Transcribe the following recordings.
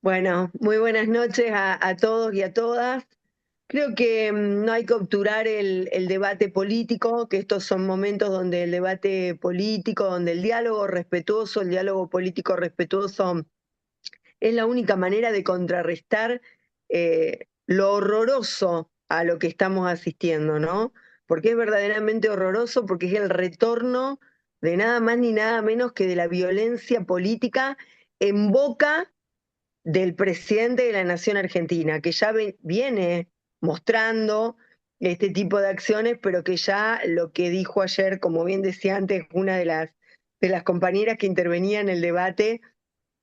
Bueno, muy buenas noches a todos y a todas. Creo que no hay que obturar el debate político, que estos son momentos donde el debate político, donde el diálogo respetuoso, el diálogo político respetuoso es la única manera de contrarrestar lo horroroso a lo que estamos asistiendo, ¿no? Porque es verdaderamente horroroso, porque es el retorno de nada más ni nada menos que de la violencia política en boca del presidente de la Nación Argentina, que ya viene mostrando este tipo de acciones, pero que ya lo que dijo ayer, como bien decía antes una de las compañeras que intervenía en el debate,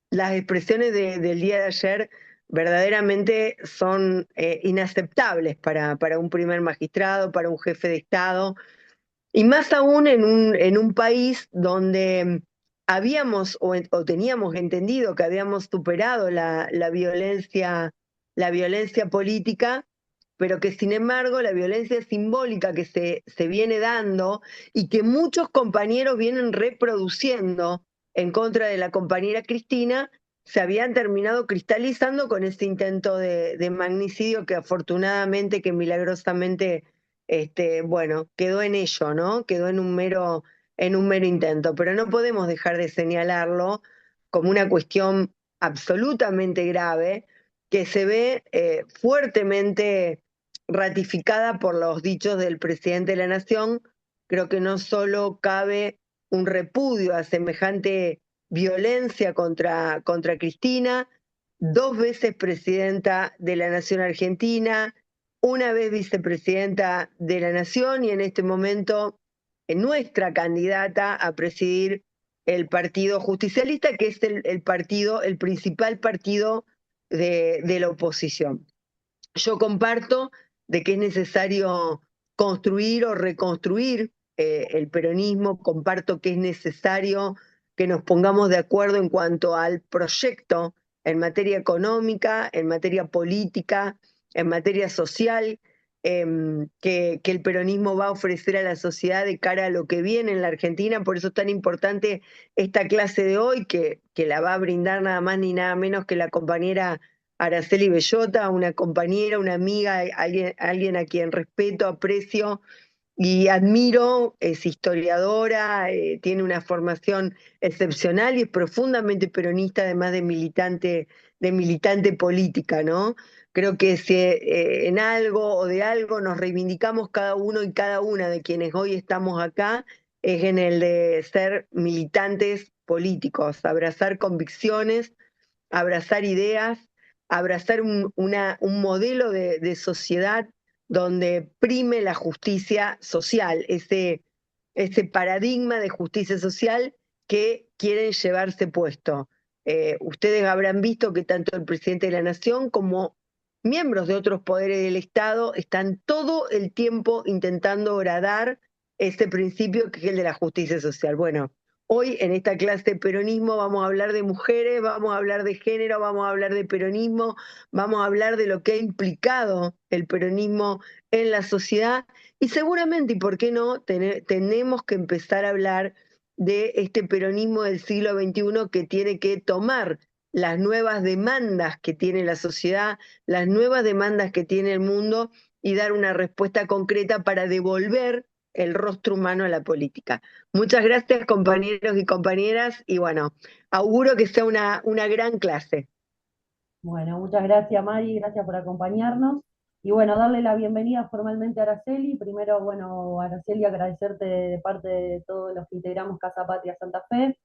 las expresiones del día de ayer verdaderamente son inaceptables para un primer magistrado, para un jefe de Estado, y más aún en un país donde habíamos o teníamos entendido que habíamos superado la violencia política, pero que sin embargo la violencia simbólica que se viene dando y que muchos compañeros vienen reproduciendo en contra de la compañera Cristina, se habían terminado cristalizando con este intento de magnicidio que afortunadamente, que milagrosamente bueno, quedó en ello, ¿no? Quedó en un mero intento, pero no podemos dejar de señalarlo como una cuestión absolutamente grave que se ve fuertemente ratificada por los dichos del presidente de la Nación. Creo que no solo cabe un repudio a semejante violencia contra Cristina, dos veces presidenta de la Nación Argentina, una vez vicepresidenta de la Nación y en este momento nuestra candidata a presidir el Partido Justicialista, que es el partido, el principal partido de la oposición. Yo comparto de que es necesario construir o reconstruir el peronismo, comparto que es necesario que nos pongamos de acuerdo en cuanto al proyecto en materia económica, en materia política, en materia social, que el peronismo va a ofrecer a la sociedad de cara a lo que viene en la Argentina. Por eso es tan importante esta clase de hoy, que la va a brindar nada más ni nada menos que la compañera Araceli Bellota, una compañera, una amiga, alguien a quien respeto, aprecio y admiro. Es historiadora, tiene una formación excepcional y es profundamente peronista, además de militante política, ¿no? Creo que si en algo o de algo nos reivindicamos cada uno y cada una de quienes hoy estamos acá, es en el de ser militantes políticos, abrazar convicciones, abrazar ideas, abrazar un modelo de sociedad donde prime la justicia social, ese paradigma de justicia social que quieren llevarse puesto. Ustedes habrán visto que tanto el presidente de la Nación como miembros de otros poderes del Estado están todo el tiempo intentando horadar ese principio que es el de la justicia social. Bueno, hoy en esta clase de peronismo vamos a hablar de mujeres, vamos a hablar de género, vamos a hablar de peronismo, vamos a hablar de lo que ha implicado el peronismo en la sociedad y seguramente, y por qué no, tenemos que empezar a hablar de este peronismo del siglo XXI que tiene que tomar las nuevas demandas que tiene la sociedad, las nuevas demandas que tiene el mundo y dar una respuesta concreta para devolver el rostro humano a la política. Muchas gracias, compañeros y compañeras, y bueno, auguro que sea una gran clase. Bueno, muchas gracias Mari, gracias por acompañarnos. Y bueno, darle la bienvenida formalmente a Araceli. Primero, bueno, Araceli, agradecerte de parte de todos los que integramos Casa Patria Santa Fe.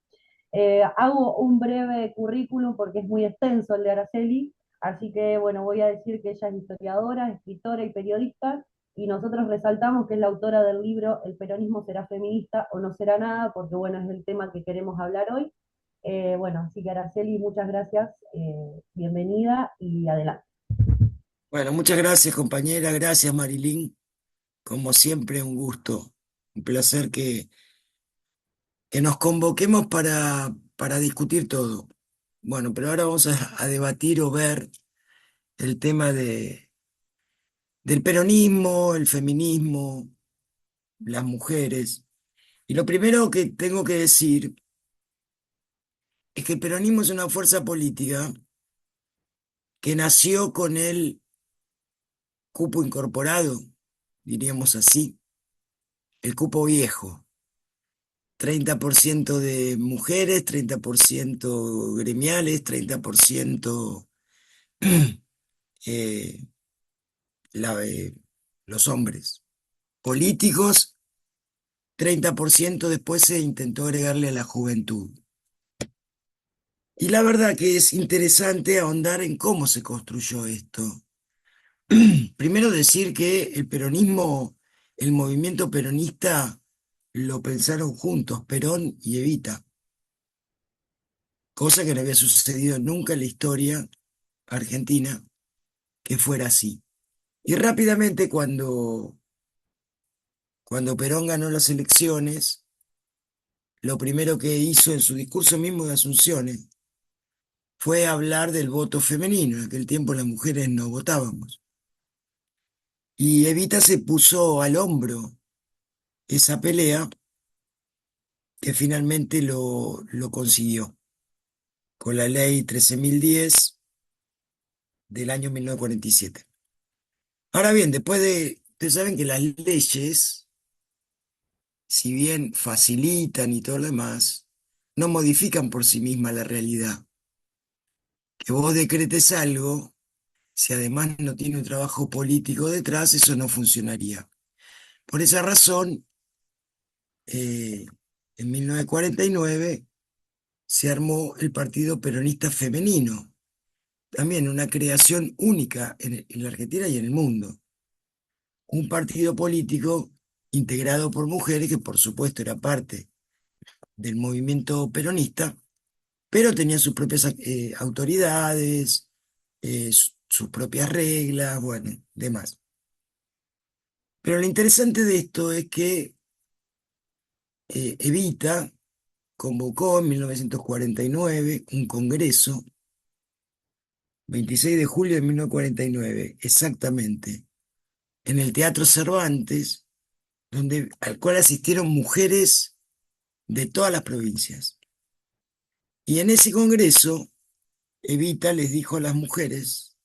Hago un breve currículum porque es muy extenso el de Araceli, así que bueno, voy a decir que ella es historiadora, escritora y periodista, y nosotros resaltamos que es la autora del libro El peronismo será feminista o no será nada, porque bueno, es el tema que queremos hablar hoy. Bueno, así que Araceli, muchas gracias, bienvenida y adelante. Bueno, muchas gracias compañera, gracias Marilyn. Como siempre, un gusto, un placer que nos convoquemos para discutir todo. Bueno, pero ahora vamos a debatir o ver el tema del peronismo, el feminismo, las mujeres. Y lo primero que tengo que decir es que el peronismo es una fuerza política que nació con el cupo incorporado, diríamos así, el cupo viejo. 30% de mujeres, 30% gremiales, 30% eh, la- eh, los hombres. Políticos, 30% después se intentó agregarle a la juventud. Y la verdad que es interesante ahondar en cómo se construyó esto. Primero decir que el peronismo, el movimiento peronista, lo pensaron juntos, Perón y Evita, cosa que no había sucedido nunca en la historia argentina que fuera así. Y rápidamente cuando Perón ganó las elecciones, lo primero que hizo en su discurso mismo de Asunciones fue hablar del voto femenino. En aquel tiempo las mujeres no votábamos. Y Evita se puso al hombro esa pelea que finalmente lo consiguió con la ley 13.010 del año 1947. Ahora bien, ustedes saben que las leyes, si bien facilitan y todo lo demás, no modifican por sí mismas la realidad. Que vos decretes algo, si además no tiene un trabajo político detrás, eso no funcionaría. Por esa razón, eh, en 1949 se armó el Partido Peronista Femenino, también una creación única en la Argentina y en el mundo. Un partido político integrado por mujeres que por supuesto era parte del movimiento peronista, pero tenía sus propias autoridades, sus propias reglas, bueno, demás. Pero lo interesante de esto es que Evita convocó en 1949 un congreso, 26 de julio de 1949, exactamente, en el Teatro Cervantes, al cual asistieron mujeres de todas las provincias. Y en ese congreso, Evita les dijo a las mujeres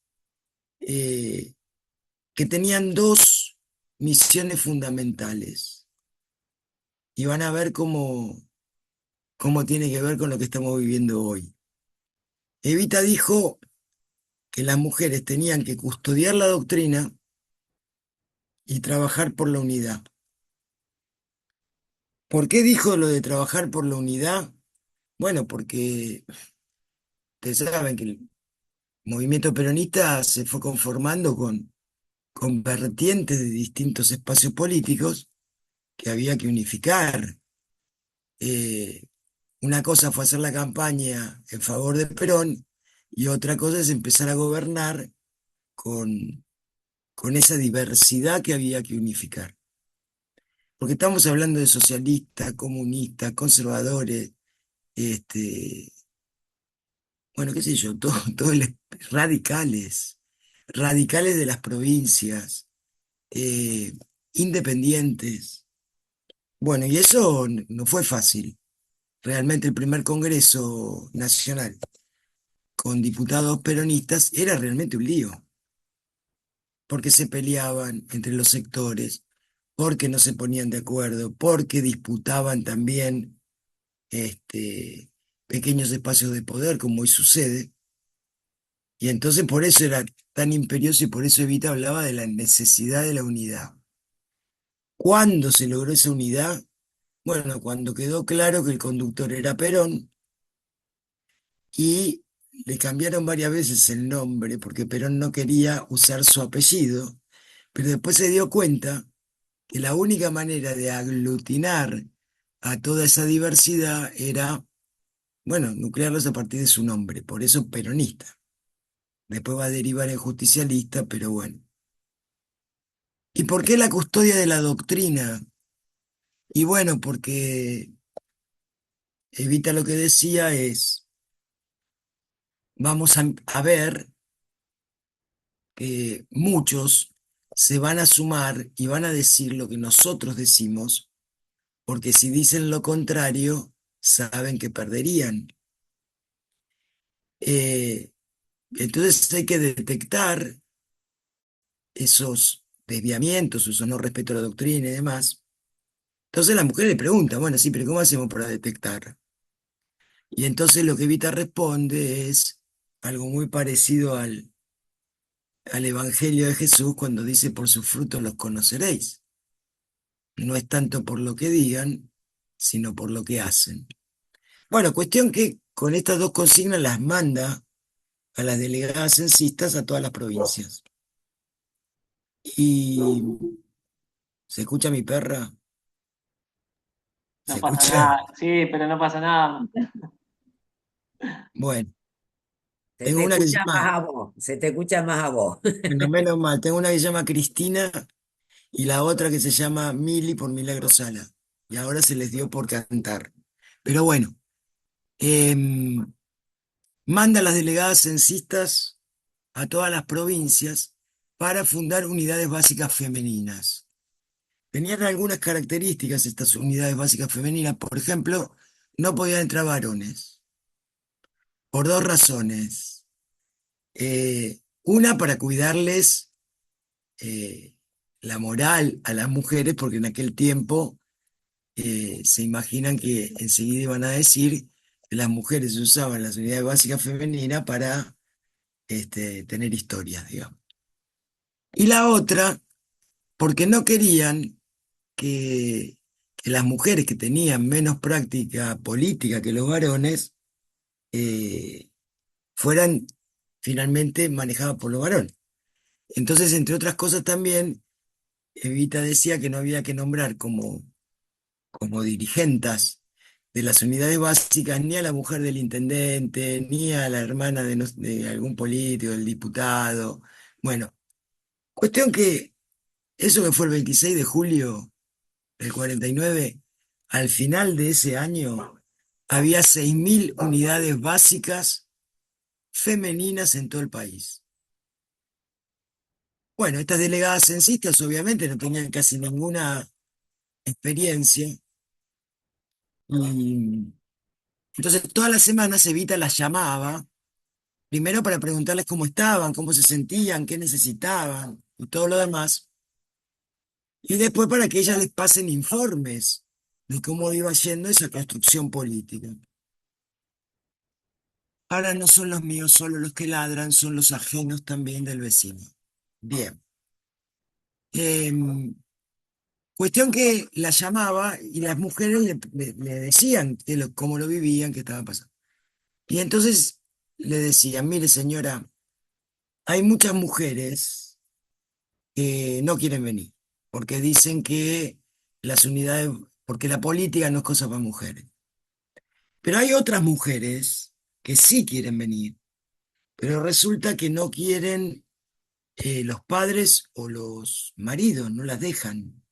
eh, que tenían dos misiones fundamentales. Y van a ver cómo tiene que ver con lo que estamos viviendo hoy. Evita dijo que las mujeres tenían que custodiar la doctrina y trabajar por la unidad. ¿Por qué dijo lo de trabajar por la unidad? Bueno, porque ustedes saben que el movimiento peronista se fue conformando con vertientes de distintos espacios políticos que había que unificar. Eh, una cosa fue hacer la campaña en favor de Perón y otra cosa es empezar a gobernar con, con esa diversidad que había que unificar. Porque estamos hablando de socialistas, comunistas, conservadores, este, bueno, qué sé yo, radicales, radicales de las provincias, eh, independientes. Bueno, y eso no fue fácil. Realmente el primer Congreso Nacional con diputados peronistas era realmente un lío, porque se peleaban entre los sectores, porque no se ponían de acuerdo, porque disputaban también pequeños espacios de poder, como hoy sucede, y entonces por eso era tan imperioso y por eso Evita hablaba de la necesidad de la unidad. ¿Cuándo se logró esa unidad? Bueno, cuando quedó claro que el conductor era Perón y le cambiaron varias veces el nombre porque Perón no quería usar su apellido, pero después se dio cuenta que la única manera de aglutinar a toda esa diversidad era, bueno, nuclearlos a partir de su nombre, por eso peronista. Después va a derivar en justicialista, pero bueno. ¿Y por qué la custodia de la doctrina? Y bueno, porque Evita lo que decía es, vamos a ver que muchos se van a sumar y van a decir lo que nosotros decimos, porque si dicen lo contrario, saben que perderían. Eh, Entonces hay que detectar esos desviamientos, esos no respeto a la doctrina y demás. Entonces la mujer le pregunta, bueno, sí, pero ¿cómo hacemos para detectar? Y entonces lo que Evita responde es algo muy parecido al Evangelio de Jesús cuando dice, por sus frutos los conoceréis. No es tanto por lo que digan, sino por lo que hacen. Bueno, cuestión que con estas dos consignas las manda a las delegadas censistas a todas las provincias. Y se escucha mi perra, se No pasa escucha. nada, sí, pero no pasa nada. Bueno, Se tengo te una que se escucha más llama, a vos, se te escucha más a vos. bueno, menos mal, tengo una que se llama Cristina y la otra que se llama Mili por Milagro Sala. Y ahora se les dio por cantar. Pero bueno, em, manda a las delegadas censistas a todas las provincias para fundar unidades básicas femeninas. Tenían algunas características estas unidades básicas femeninas. Por ejemplo, no podían entrar varones, por dos razones. Una, para cuidarles eh, la moral a las mujeres, porque en aquel tiempo se imaginan que enseguida iban a decir que las mujeres usaban las unidades básicas femeninas para tener historias, digamos. Y la otra, porque no querían que las mujeres que tenían menos práctica política que los varones eh, fueran finalmente manejadas por los varones. Entonces, entre otras cosas también, Evita decía que no había que nombrar como dirigentas de las unidades básicas ni a la mujer del intendente, ni a la hermana de algún político, del diputado. Bueno, cuestión que eso que fue el 26 de julio del 49, al final de ese año había 6.000 unidades básicas femeninas en todo el país. Bueno, estas delegadas censistas obviamente no tenían casi ninguna experiencia y entonces todas las semanas Evita las llamaba, primero para preguntarles cómo estaban, cómo se sentían, qué necesitaban y todo lo demás, y después para que ellas les pasen informes de cómo iba yendo esa construcción política. Ahora no son los míos solo los que ladran, son los ajenos también del vecino. Bien. Em, Cuestión que la llamaba y las mujeres le decían cómo lo vivían, qué estaba pasando. Y entonces le decían, mire señora, hay muchas mujeres que no quieren venir, porque dicen que las unidades, porque la política no es cosa para mujeres. Pero hay otras mujeres que sí quieren venir, pero resulta que no quieren los padres o los maridos, no las dejan.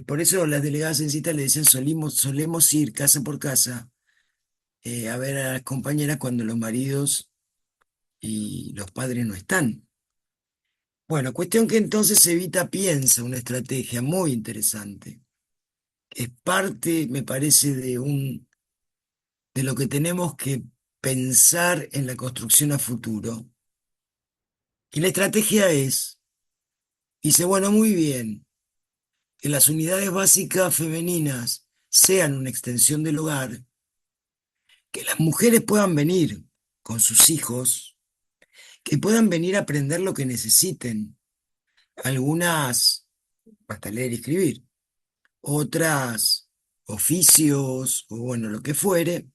Por eso las delegadas en cita le decían, solemos ir casa por casa a ver a las compañeras cuando los maridos y los padres no están. Bueno, cuestión que entonces Evita piensa una estrategia muy interesante. Es parte, me parece, de lo que tenemos que pensar en la construcción a futuro. Y la estrategia es, dice, bueno, muy bien, que las unidades básicas femeninas sean una extensión del hogar, que las mujeres puedan venir con sus hijos, que puedan venir a aprender lo que necesiten. Algunas, hasta leer y escribir, otras oficios o bueno, lo que fuere.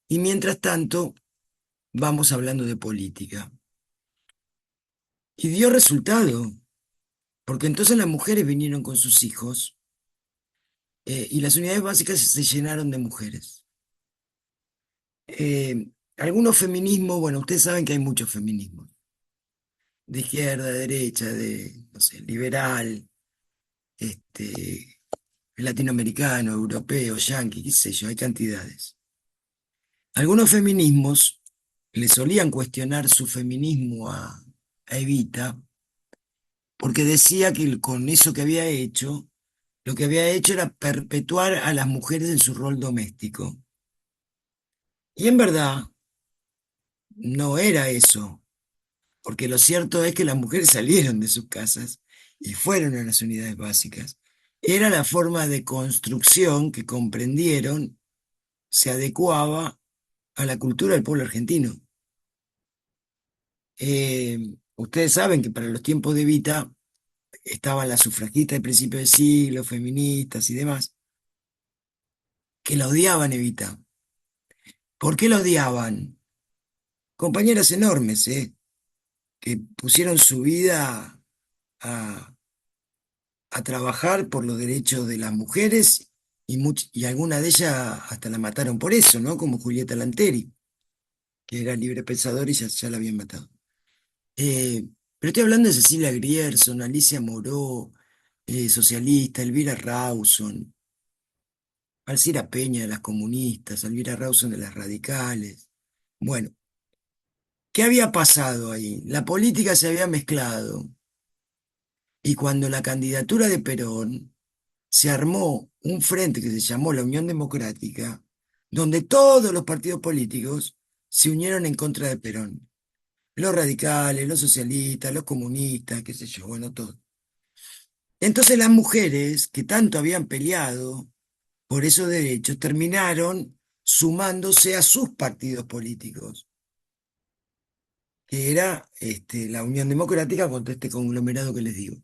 Y mientras tanto, vamos hablando de política. Y dio resultado, porque entonces las mujeres vinieron con sus hijos y las unidades básicas se llenaron de mujeres. Algunos feminismos, bueno, ustedes saben que hay muchos feminismos, de izquierda, de derecha, de, no sé, liberal, latinoamericano, europeo, yanqui, qué sé yo, hay cantidades. Algunos feminismos le solían cuestionar su feminismo a Evita, porque decía que con eso que había hecho, lo que había hecho era perpetuar a las mujeres en su rol doméstico. Y en verdad, no era eso, porque lo cierto es que las mujeres salieron de sus casas y fueron a las unidades básicas. Era la forma de construcción que comprendieron se adecuaba a la cultura del pueblo argentino. Ustedes saben que para los tiempos de Evita estaban las sufragistas de principio de siglo, feministas y demás, que la odiaban Evita. ¿Por qué la odiaban? Compañeras enormes, que pusieron su vida a, a trabajar por los derechos de las mujeres y alguna de ellas hasta la mataron por eso, ¿no? Como Julieta Lanteri, que era libre pensadora y ya la habían matado. Pero estoy hablando de Cecilia Grierson, Alicia Moró, socialista, Elvira Rawson, Alcira Peña de las comunistas, Elvira Rawson de las radicales. Bueno, ¿qué había pasado ahí? La política se había mezclado y cuando la candidatura de Perón se armó un frente que se llamó la Unión Democrática, donde todos los partidos políticos se unieron en contra de Perón. Los radicales, los socialistas, los comunistas, qué sé yo, bueno, todo. Entonces las mujeres que tanto habían peleado por esos derechos terminaron sumándose a sus partidos políticos, que era la Unión Democrática contra este conglomerado que les digo.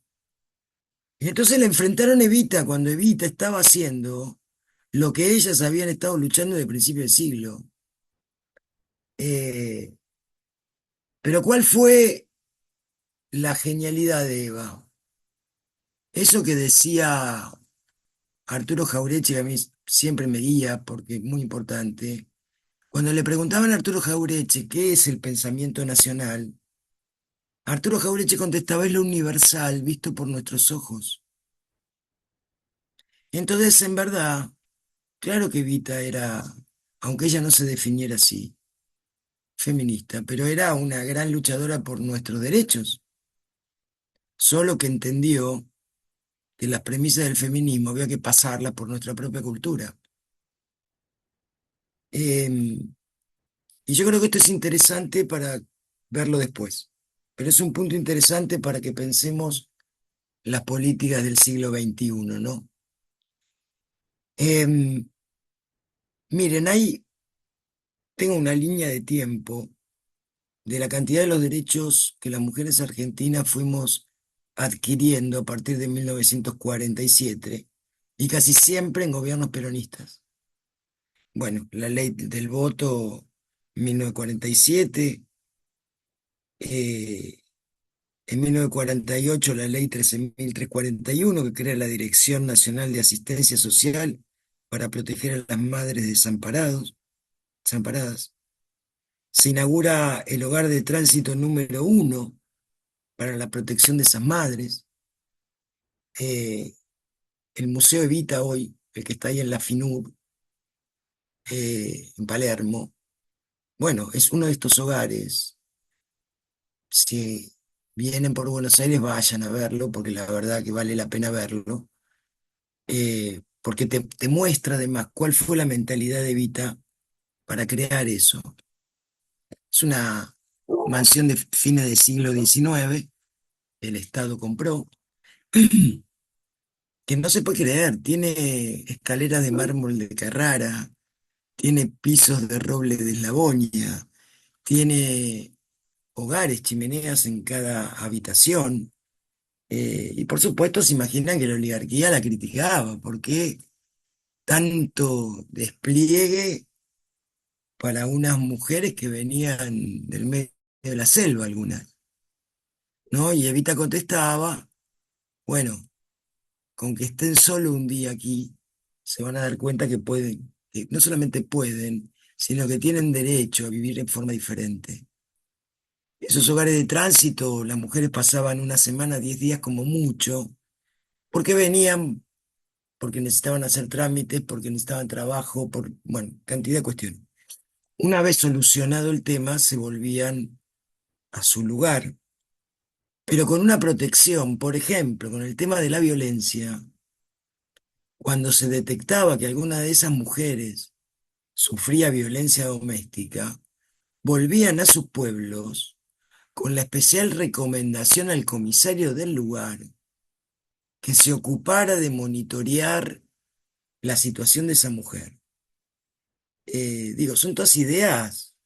Y entonces le enfrentaron a Evita cuando Evita estaba haciendo lo que ellas habían estado luchando desde el principio del siglo. Eh, pero ¿cuál fue la genialidad de Eva? Eso que decía Arturo Jauretche, que a mí siempre me guía porque es muy importante. Cuando le preguntaban a Arturo Jauretche qué es el pensamiento nacional, Arturo Jauretche contestaba: es lo universal visto por nuestros ojos. Entonces, en verdad, claro que Evita era, aunque ella no se definiera así, feminista, pero era una gran luchadora por nuestros derechos, solo que entendió que las premisas del feminismo había que pasarlas por nuestra propia cultura. Em, y yo creo que esto es interesante para verlo después, pero es un punto interesante para que pensemos las políticas del siglo XXI, ¿no? Em, Miren, tengo una línea de tiempo de la cantidad de los derechos que las mujeres argentinas fuimos adquiriendo a partir de 1947 y casi siempre en gobiernos peronistas. Bueno, la ley del voto 1947, eh, en 1948 la ley 13.341 que crea la Dirección Nacional de Asistencia Social para proteger a las madres desamparadas. Se inaugura el hogar de tránsito número 1 para la protección de esas madres. El Museo Evita hoy, el que está ahí en la FINUR, en Palermo, bueno, es uno de estos hogares. Si vienen por Buenos Aires, vayan a verlo, porque la verdad que vale la pena verlo, porque te muestra además cuál fue la mentalidad de Evita para crear eso. Es una mansión de fines del siglo XIX, el Estado compró, que no se puede creer, tiene escaleras de mármol de Carrara, tiene pisos de roble de Eslavonia, tiene hogares, chimeneas en cada habitación. Y por supuesto se imaginan que la oligarquía la criticaba, porque tanto despliegue para unas mujeres que venían del medio de la selva, algunas, ¿no? Y Evita contestaba: bueno, con que estén solo un día aquí, se van a dar cuenta que pueden, que no solamente pueden, sino que tienen derecho a vivir en forma diferente. Esos hogares de tránsito, las mujeres pasaban una semana, 10 días como mucho, porque venían, porque necesitaban hacer trámites, porque necesitaban trabajo, bueno, cantidad de cuestiones. Una vez solucionado el tema, se volvían a su lugar, pero con una protección. Por ejemplo, con el tema de la violencia, cuando se detectaba que alguna de esas mujeres sufría violencia doméstica, volvían a sus pueblos con la especial recomendación al comisario del lugar que se ocupara de monitorear la situación de esa mujer. Digo, son todas ideas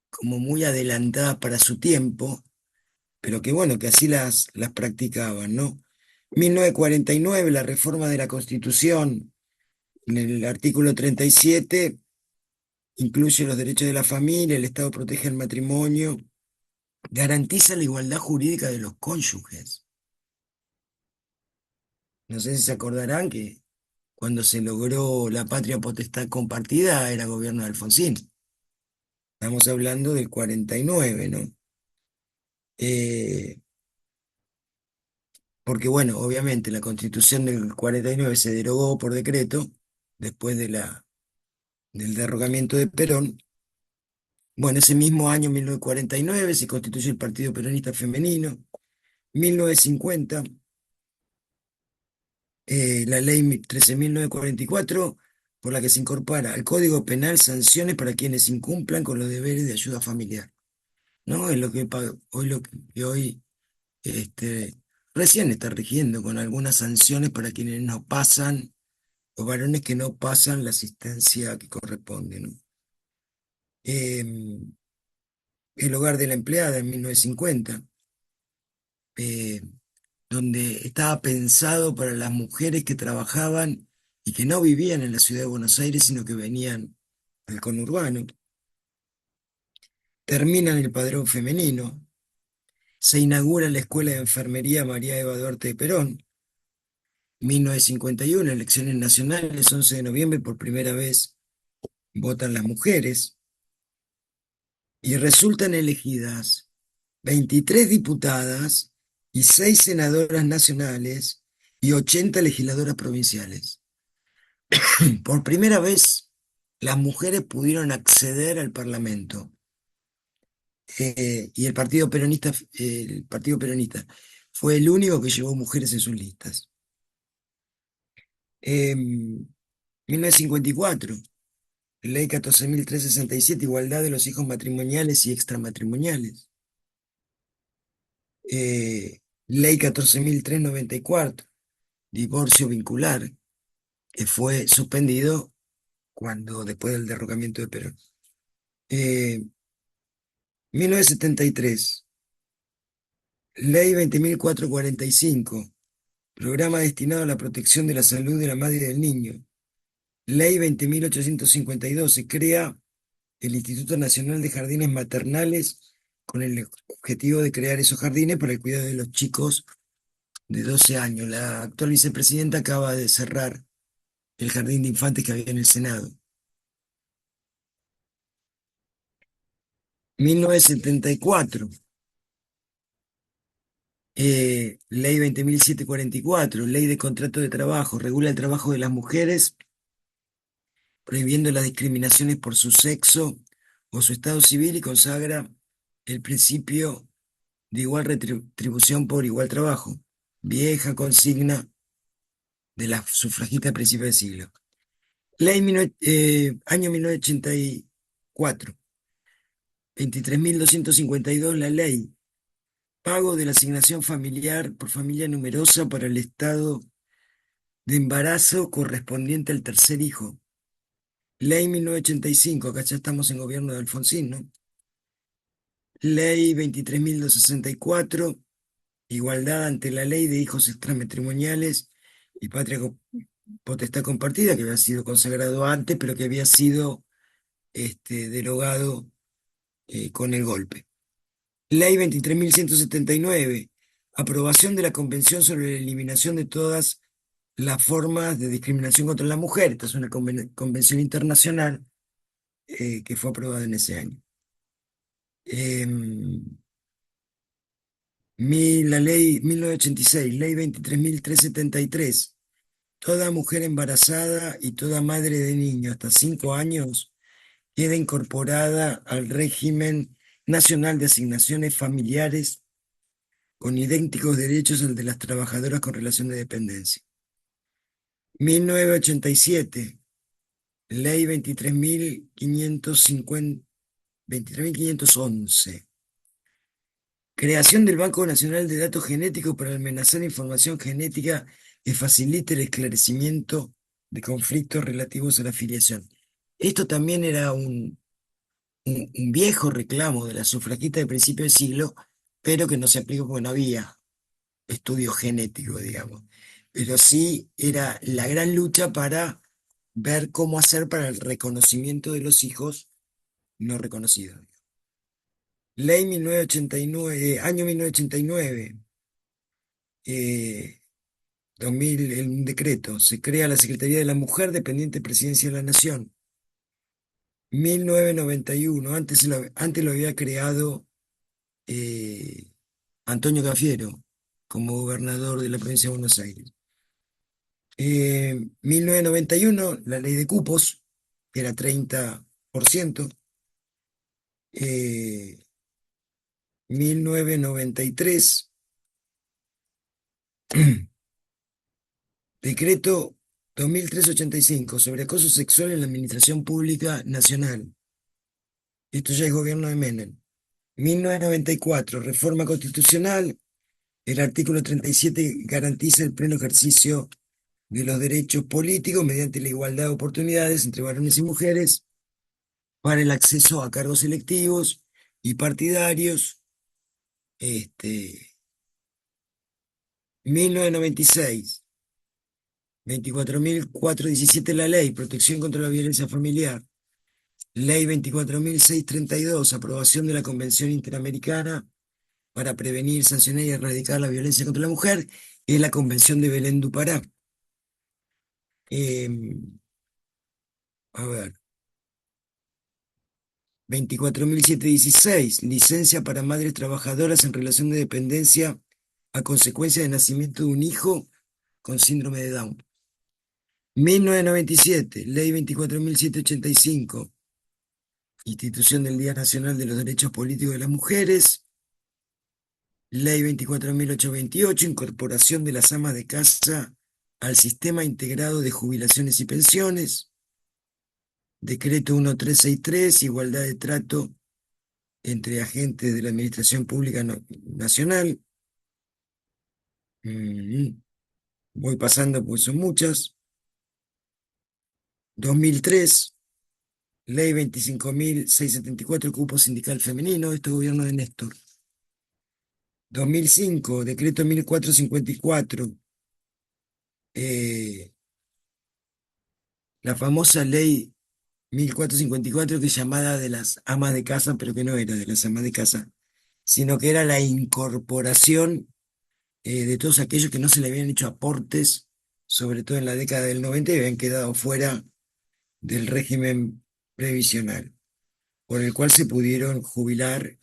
como muy adelantadas para su tiempo, pero que bueno, que así las practicaban, ¿no? 1949, la reforma de la Constitución, en el artículo 37, incluye los derechos de la familia, el Estado protege el matrimonio, garantiza la igualdad jurídica de los cónyuges. No sé si se acordarán que cuando se logró la patria potestad compartida era gobierno de Alfonsín. Estamos hablando del 49, ¿no? Porque bueno, obviamente la Constitución del 49 se derogó por decreto después del derrocamiento de Perón. Bueno, ese mismo año, 1949, se constituye el Partido Peronista Femenino. 1950, la ley 13.944, por la que se incorpora al Código Penal sanciones para quienes incumplan con los deberes de ayuda familiar. ¿No? Es lo que hoy recién está rigiendo con algunas sanciones para quienes no pasan, los varones que no pasan la asistencia que corresponde, ¿no? El hogar de la empleada en 1950, eh, donde estaba pensado para las mujeres que trabajaban y que no vivían en la ciudad de Buenos Aires, sino que venían del conurbano. Terminan el padrón femenino. Se inaugura la Escuela de Enfermería María Eva Duarte de Perón. 1951, elecciones nacionales, 11 de noviembre, por primera vez votan las mujeres y resultan elegidas 23 diputadas y 6 senadoras nacionales y 80 legisladoras provinciales. Por primera vez, las mujeres pudieron acceder al Parlamento. Y el Partido Peronista fue el único que llevó mujeres en sus listas. 1954, Ley 14.367, igualdad de los hijos matrimoniales y extramatrimoniales. Ley 14.394, divorcio vincular, que fue suspendido después del derrocamiento de Perón. 1973, Ley 20.445, programa destinado a la protección de la salud de la madre y del niño. Ley 20.852, se crea el Instituto Nacional de Jardines Maternales con el objetivo de crear esos jardines para el cuidado de los chicos de 12 años. La actual vicepresidenta acaba de cerrar el jardín de infantes que había en el Senado. 1974, Ley 20.744, Ley de Contrato de Trabajo, regula el trabajo de las mujeres, prohibiendo las discriminaciones por su sexo o su estado civil y consagra el principio de igual retribución por igual trabajo, vieja consigna de la sufragista de principios del siglo. Año 1984, 23.252, la ley, pago de la asignación familiar por familia numerosa para el estado de embarazo correspondiente al tercer hijo. Ley 1985, acá ya estamos en gobierno de Alfonsín, ¿no? Ley 23.264, igualdad ante la ley de hijos extramatrimoniales y patria potestad compartida, que había sido consagrado antes, pero que había sido derogado con el golpe. Ley 23.179, aprobación de la Convención sobre la eliminación de todas las formas de discriminación contra la mujer. Esta es una convención internacional que fue aprobada en ese año. La ley 1986, ley 23.373, toda mujer embarazada y toda madre de niño hasta 5 años queda incorporada al régimen nacional de asignaciones familiares con idénticos derechos al de las trabajadoras con relación de dependencia. 1987, ley 23.550, 23.511. Creación del Banco Nacional de Datos Genéticos para almacenar información genética que facilite el esclarecimiento de conflictos relativos a la afiliación. Esto también era un viejo reclamo de la sufragista de principio del siglo, pero que no se aplicó porque no había estudio genético, digamos. Pero sí era la gran lucha para ver cómo hacer para el reconocimiento de los hijos no reconocidos. Ley 1989, año 1989, 2000, un decreto, se crea la Secretaría de la Mujer dependiente de Presidencia de la Nación. 1991, antes lo había creado Antonio Cafiero como gobernador de la provincia de Buenos Aires. 1991, la ley de cupos, que era 30%. 1993, decreto 2385 sobre acoso sexual en la Administración Pública Nacional. Esto ya es gobierno de Menem. 1994, reforma constitucional. El artículo 37 garantiza el pleno ejercicio de los derechos políticos mediante la igualdad de oportunidades entre varones y mujeres para el acceso a cargos electivos y partidarios. 1996, 24.417 la ley, protección contra la violencia familiar. Ley 24.632, aprobación de la Convención Interamericana para prevenir, sancionar y erradicar la violencia contra la mujer, es la Convención de Belén do Pará. A ver. 24.716, licencia para madres trabajadoras en relación de dependencia a consecuencia de nacimiento de un hijo con síndrome de Down. 1997, ley 24.785, institución del Día Nacional de los Derechos Políticos de las Mujeres. Ley 24.828, incorporación de las amas de casa al Sistema Integrado de Jubilaciones y Pensiones. Decreto 1363, igualdad de trato entre agentes de la Administración Pública Nacional. Voy pasando porque son muchas. 2003, ley 25.674, cupo sindical femenino, este gobierno de Néstor. 2005, decreto 1454, la famosa ley 1454, que es llamada de las amas de casa, pero que no era de las amas de casa, sino que era la incorporación de todos aquellos que no se le habían hecho aportes, sobre todo en la década del 90, y habían quedado fuera del régimen previsional, por el cual se pudieron jubilar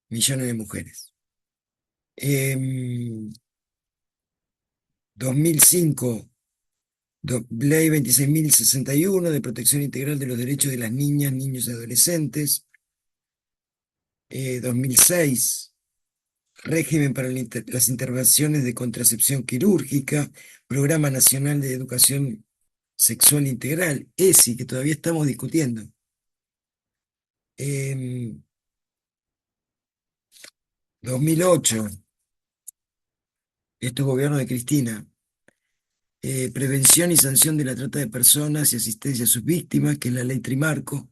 millones de mujeres. 2005, ley 26.061 de protección integral de los derechos de las niñas, niños y adolescentes. 2006, régimen para las intervenciones de contracepción quirúrgica, Programa Nacional de Educación Sexual Integral, ESI, que todavía estamos discutiendo. 2008, este gobierno de Cristina, prevención y sanción de la trata de personas y asistencia a sus víctimas, que es la ley Trimarco.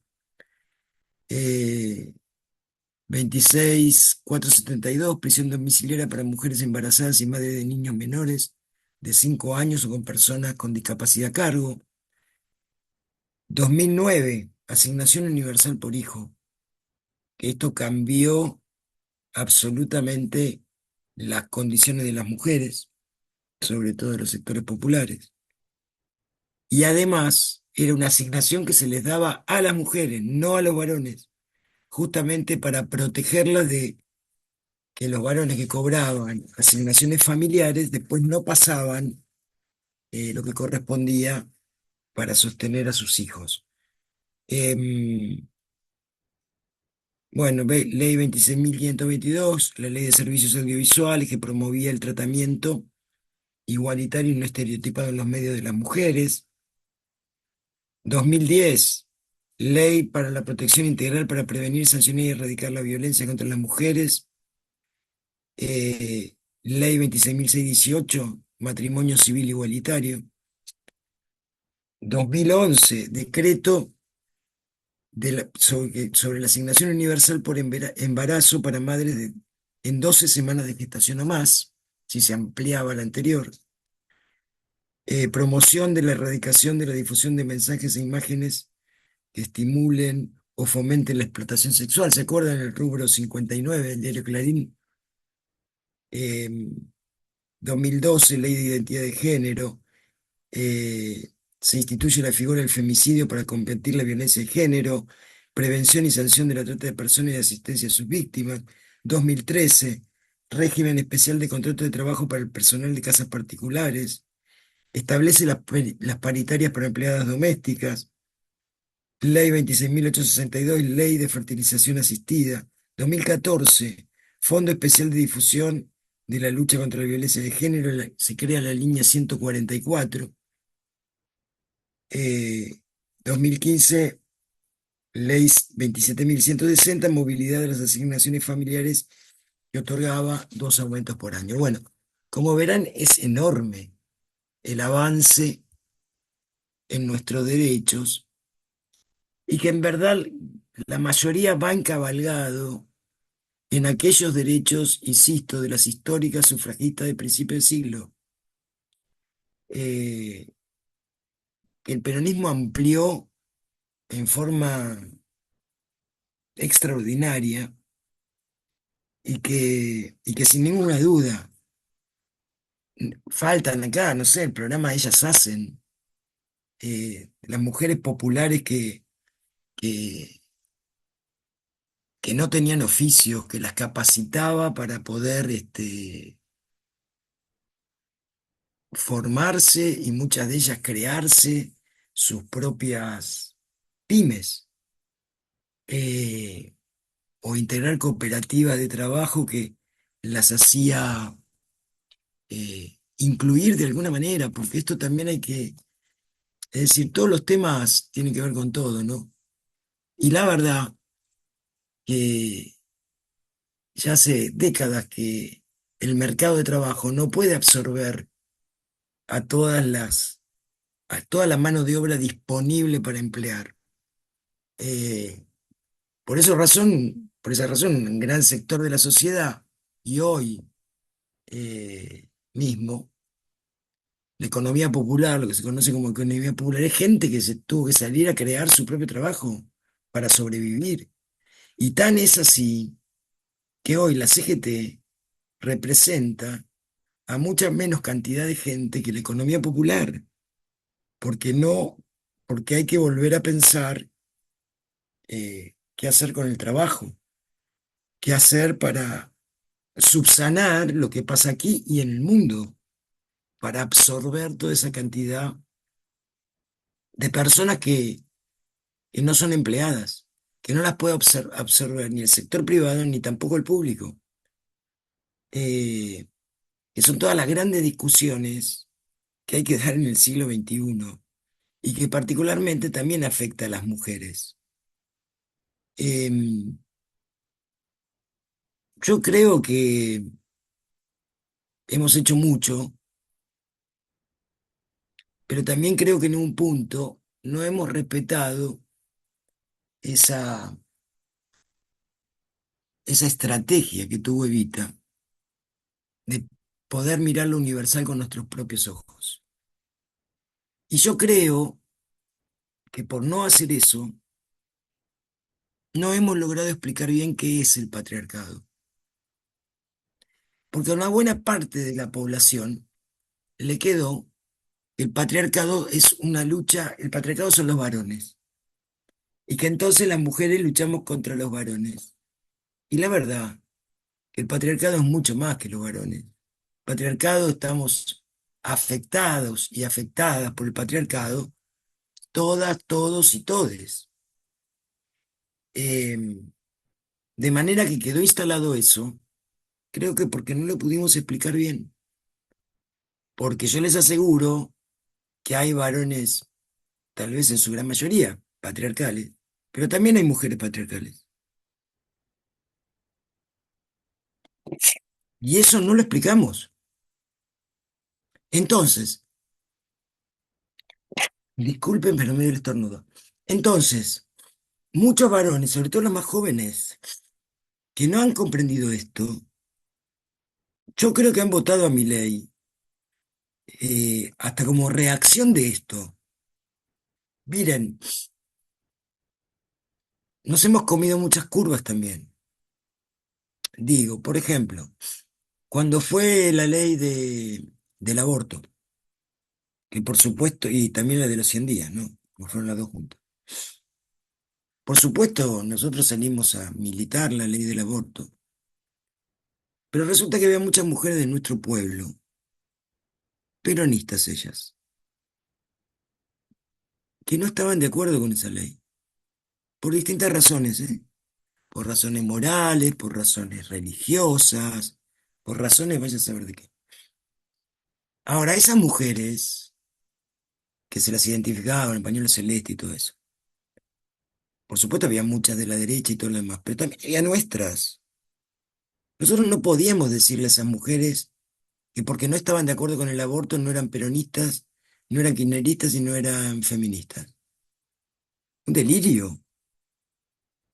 26.472, prisión domiciliaria para mujeres embarazadas y madres de niños menores de 5 años o con personas con discapacidad a cargo. 2009, asignación universal por hijo, que esto cambió absolutamente las condiciones de las mujeres, sobre todo de los sectores populares. Y además era una asignación que se les daba a las mujeres, no a los varones, justamente para protegerlas de que los varones que cobraban asignaciones familiares después no pasaban lo que correspondía para sostener a sus hijos. Bueno, ley 26.522, la ley de servicios audiovisuales, que promovía el tratamiento igualitario y no estereotipado en los medios de las mujeres. 2010, Ley para la protección integral para prevenir, sancionar y erradicar la violencia contra las mujeres. Ley 26.618, matrimonio civil igualitario. 2011, decreto sobre la asignación universal por embarazo para madres en 12 semanas de gestación o más, si se ampliaba la anterior. Promoción de la erradicación de la difusión de mensajes e imágenes que estimulen o fomenten la explotación sexual. ¿Se acuerdan el rubro 59 del diario Clarín? 2012, Ley de Identidad de Género. Se instituye la figura del femicidio para combatir la violencia de género, prevención y sanción de la trata de personas y asistencia a sus víctimas. 2013, régimen especial de contrato de trabajo para el personal de casas particulares. Establece las paritarias para empleadas domésticas. Ley 26.862, Ley de Fertilización Asistida. 2014, Fondo Especial de Difusión de la Lucha contra la Violencia de Género, se crea la línea 144. 2015, Ley 27.160, Movilidad de las Asignaciones Familiares, que otorgaba 2 aumentos por año. Bueno, como verán, es enorme el avance en nuestros derechos y que en verdad la mayoría va encabalgado en aquellos derechos, insisto, de las históricas sufragistas de principio del siglo, que el peronismo amplió en forma extraordinaria y que sin ninguna duda faltan acá, no sé, el programa Ellas Hacen, las mujeres populares que, que no tenían oficios, que las capacitaba para poder formarse y muchas de ellas crearse sus propias pymes, o integrar cooperativas de trabajo que las hacía incluir de alguna manera, porque esto también es decir, todos los temas tienen que ver con todo, ¿no? Y la verdad que ya hace décadas que el mercado de trabajo no puede absorber a toda la mano de obra disponible para emplear. Por esa razón, un gran sector de la sociedad, y hoy mismo, la economía popular, lo que se conoce como economía popular, es gente que se tuvo que salir a crear su propio trabajo para sobrevivir. Y tan es así que hoy la CGT representa a mucha menos cantidad de gente que la economía popular, porque porque hay que volver a pensar qué hacer con el trabajo, qué hacer para subsanar lo que pasa aquí y en el mundo, para absorber toda esa cantidad de personas que no son empleadas, que no las puede absorber ni el sector privado ni tampoco el público, que son todas las grandes discusiones que hay que dar en el siglo XXI y que particularmente también afecta a las mujeres. Yo creo que hemos hecho mucho, pero también creo que en un punto no hemos respetado esa, esa estrategia que tuvo Evita de poder mirar lo universal con nuestros propios ojos. Y yo creo que por no hacer eso, no hemos logrado explicar bien qué es el patriarcado. Porque a una buena parte de la población le quedó que el patriarcado es una lucha, el patriarcado son los varones, y que entonces las mujeres luchamos contra los varones. Y la verdad, que el patriarcado es mucho más que los varones. El patriarcado, estamos afectados y afectadas por el patriarcado, todas, todos y todes. De manera que quedó instalado eso, creo que porque no lo pudimos explicar bien. Porque yo les aseguro que hay varones, tal vez en su gran mayoría, patriarcales, pero también hay mujeres patriarcales. Y eso no lo explicamos. Entonces, disculpen, pero me dio el estornudo. Entonces, muchos varones, sobre todo los más jóvenes, que no han comprendido esto, yo creo que han votado a Milei hasta como reacción de esto. Miren, nos hemos comido muchas curvas también. Digo, por ejemplo, cuando fue la ley del aborto, que por supuesto, y también la de los 100 días, ¿no? Como fueron las dos juntas. Por supuesto, nosotros salimos a militar la ley del aborto, pero resulta que había muchas mujeres de nuestro pueblo, peronistas ellas, que no estaban de acuerdo con esa ley, por distintas razones, ¿eh? Por razones morales, por razones religiosas, por razones, vaya a saber de qué. Ahora, esas mujeres que se las identificaban en pañuelo celeste y todo eso, por supuesto había muchas de la derecha y todo lo demás, pero también había nuestras. Nosotros no podíamos decirle a esas mujeres que porque no estaban de acuerdo con el aborto no eran peronistas, no eran kirchneristas y no eran feministas. Un delirio.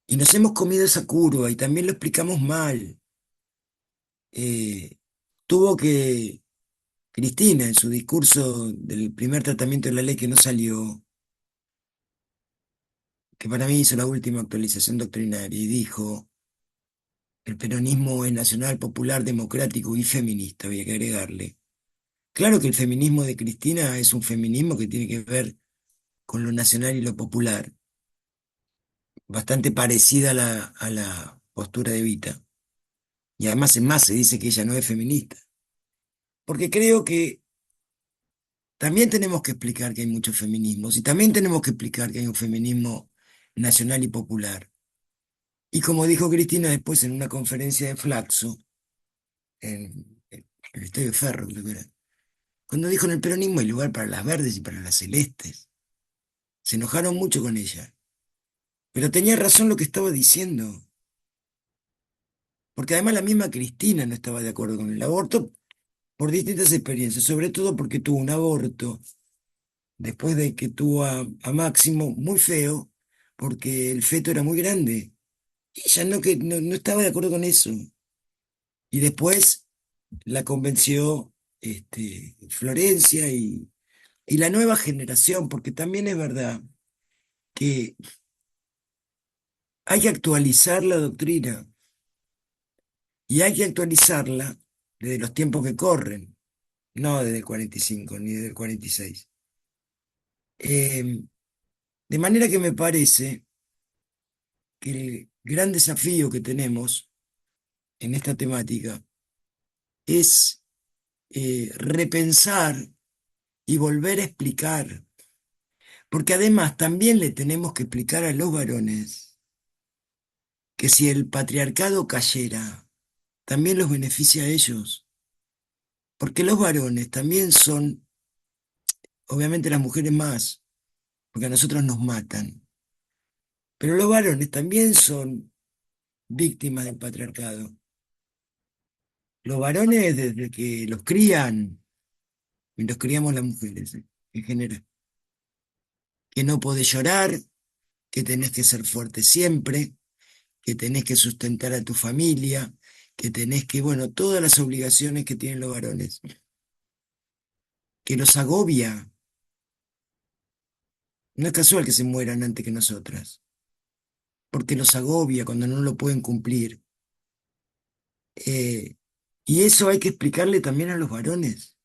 Y nos hemos comido esa curva y también lo explicamos mal. Eh, tuvo que Cristina, en su discurso del primer tratamiento de la ley que no salió, que para mí hizo la última actualización doctrinaria y dijo, el peronismo es nacional, popular, democrático y feminista, había que agregarle. Claro que el feminismo de Cristina es un feminismo que tiene que ver con lo nacional y lo popular, bastante parecida a la postura de Evita. Y además, en más, se dice que ella no es feminista. Porque creo que también tenemos que explicar que hay muchos feminismos y también tenemos que explicar que hay un feminismo nacional y popular. Y como dijo Cristina después en una conferencia de Flaxo, en el Estadio Ferro, creo que era, cuando dijo en el peronismo hay lugar para las verdes y para las celestes. Se enojaron mucho con ella. Pero tenía razón lo que estaba diciendo. Porque además la misma Cristina no estaba de acuerdo con el aborto por distintas experiencias, sobre todo porque tuvo un aborto después de que tuvo a Máximo muy feo, porque el feto era muy grande. Y ella no estaba de acuerdo con eso. Y después la convenció Florencia y la nueva generación, porque también es verdad que hay que actualizar la doctrina y hay que actualizarla desde los tiempos que corren, no desde el 45 ni desde el 46. De manera que me parece que el gran desafío que tenemos en esta temática es repensar y volver a explicar, porque además también le tenemos que explicar a los varones que si el patriarcado cayera, también los beneficia a ellos, porque los varones también son, obviamente las mujeres más, porque a nosotros nos matan, pero los varones también son víctimas del patriarcado. Los varones desde que los crían, y los criamos las mujeres, en general, que no podés llorar, que tenés que ser fuerte siempre, que tenés que sustentar a tu familia, que tenés que, bueno, todas las obligaciones que tienen los varones, que los agobia. No es casual que se mueran antes que nosotras, porque los agobia cuando no lo pueden cumplir. Eh, y eso hay que explicarle también a los varones,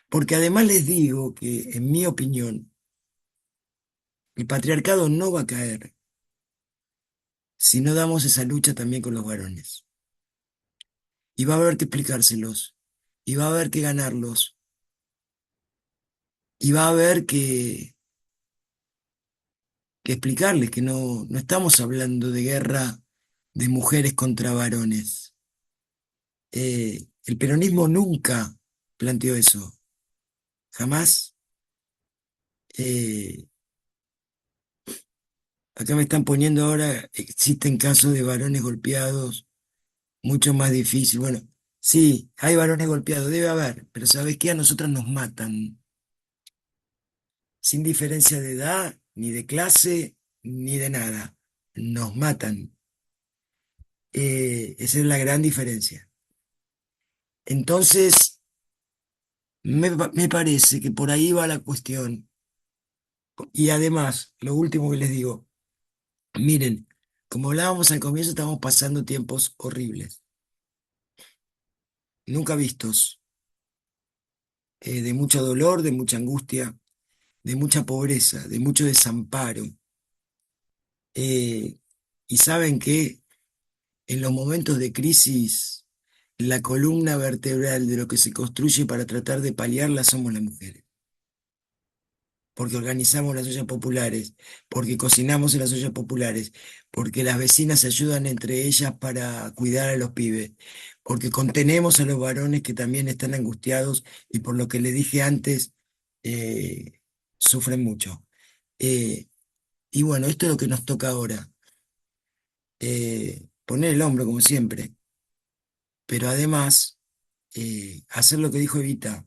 porque además les digo que, en mi opinión, el patriarcado no va a caer si no damos esa lucha también con los varones. Y va a haber que explicárselos, y va a haber que ganarlos, y va a haber que explicarles que no estamos hablando de guerra de mujeres contra varones. El peronismo nunca planteó eso, jamás. Eh, Acá me están poniendo ahora, existen casos de varones golpeados, mucho más difícil. Bueno, sí, hay varones golpeados, debe haber, pero ¿sabes qué? A nosotras nos matan, sin diferencia de edad, ni de clase, ni de nada. Nos matan. Esa es la gran diferencia. Entonces, me parece que por ahí va la cuestión. Y además, lo último que les digo, miren, como hablábamos al comienzo, estamos pasando tiempos horribles, nunca vistos, de mucho dolor, de mucha angustia, de mucha pobreza, de mucho desamparo. Eh, y saben que en los momentos de crisis, la columna vertebral de lo que se construye para tratar de paliarla somos las mujeres. Porque organizamos las ollas populares, porque cocinamos en las ollas populares, porque las vecinas se ayudan entre ellas para cuidar a los pibes, porque contenemos a los varones que también están angustiados y por lo que le dije antes, eh, sufren mucho. Eh, y bueno, esto es lo que nos toca ahora, poner el hombro como siempre, pero además hacer lo que dijo Evita,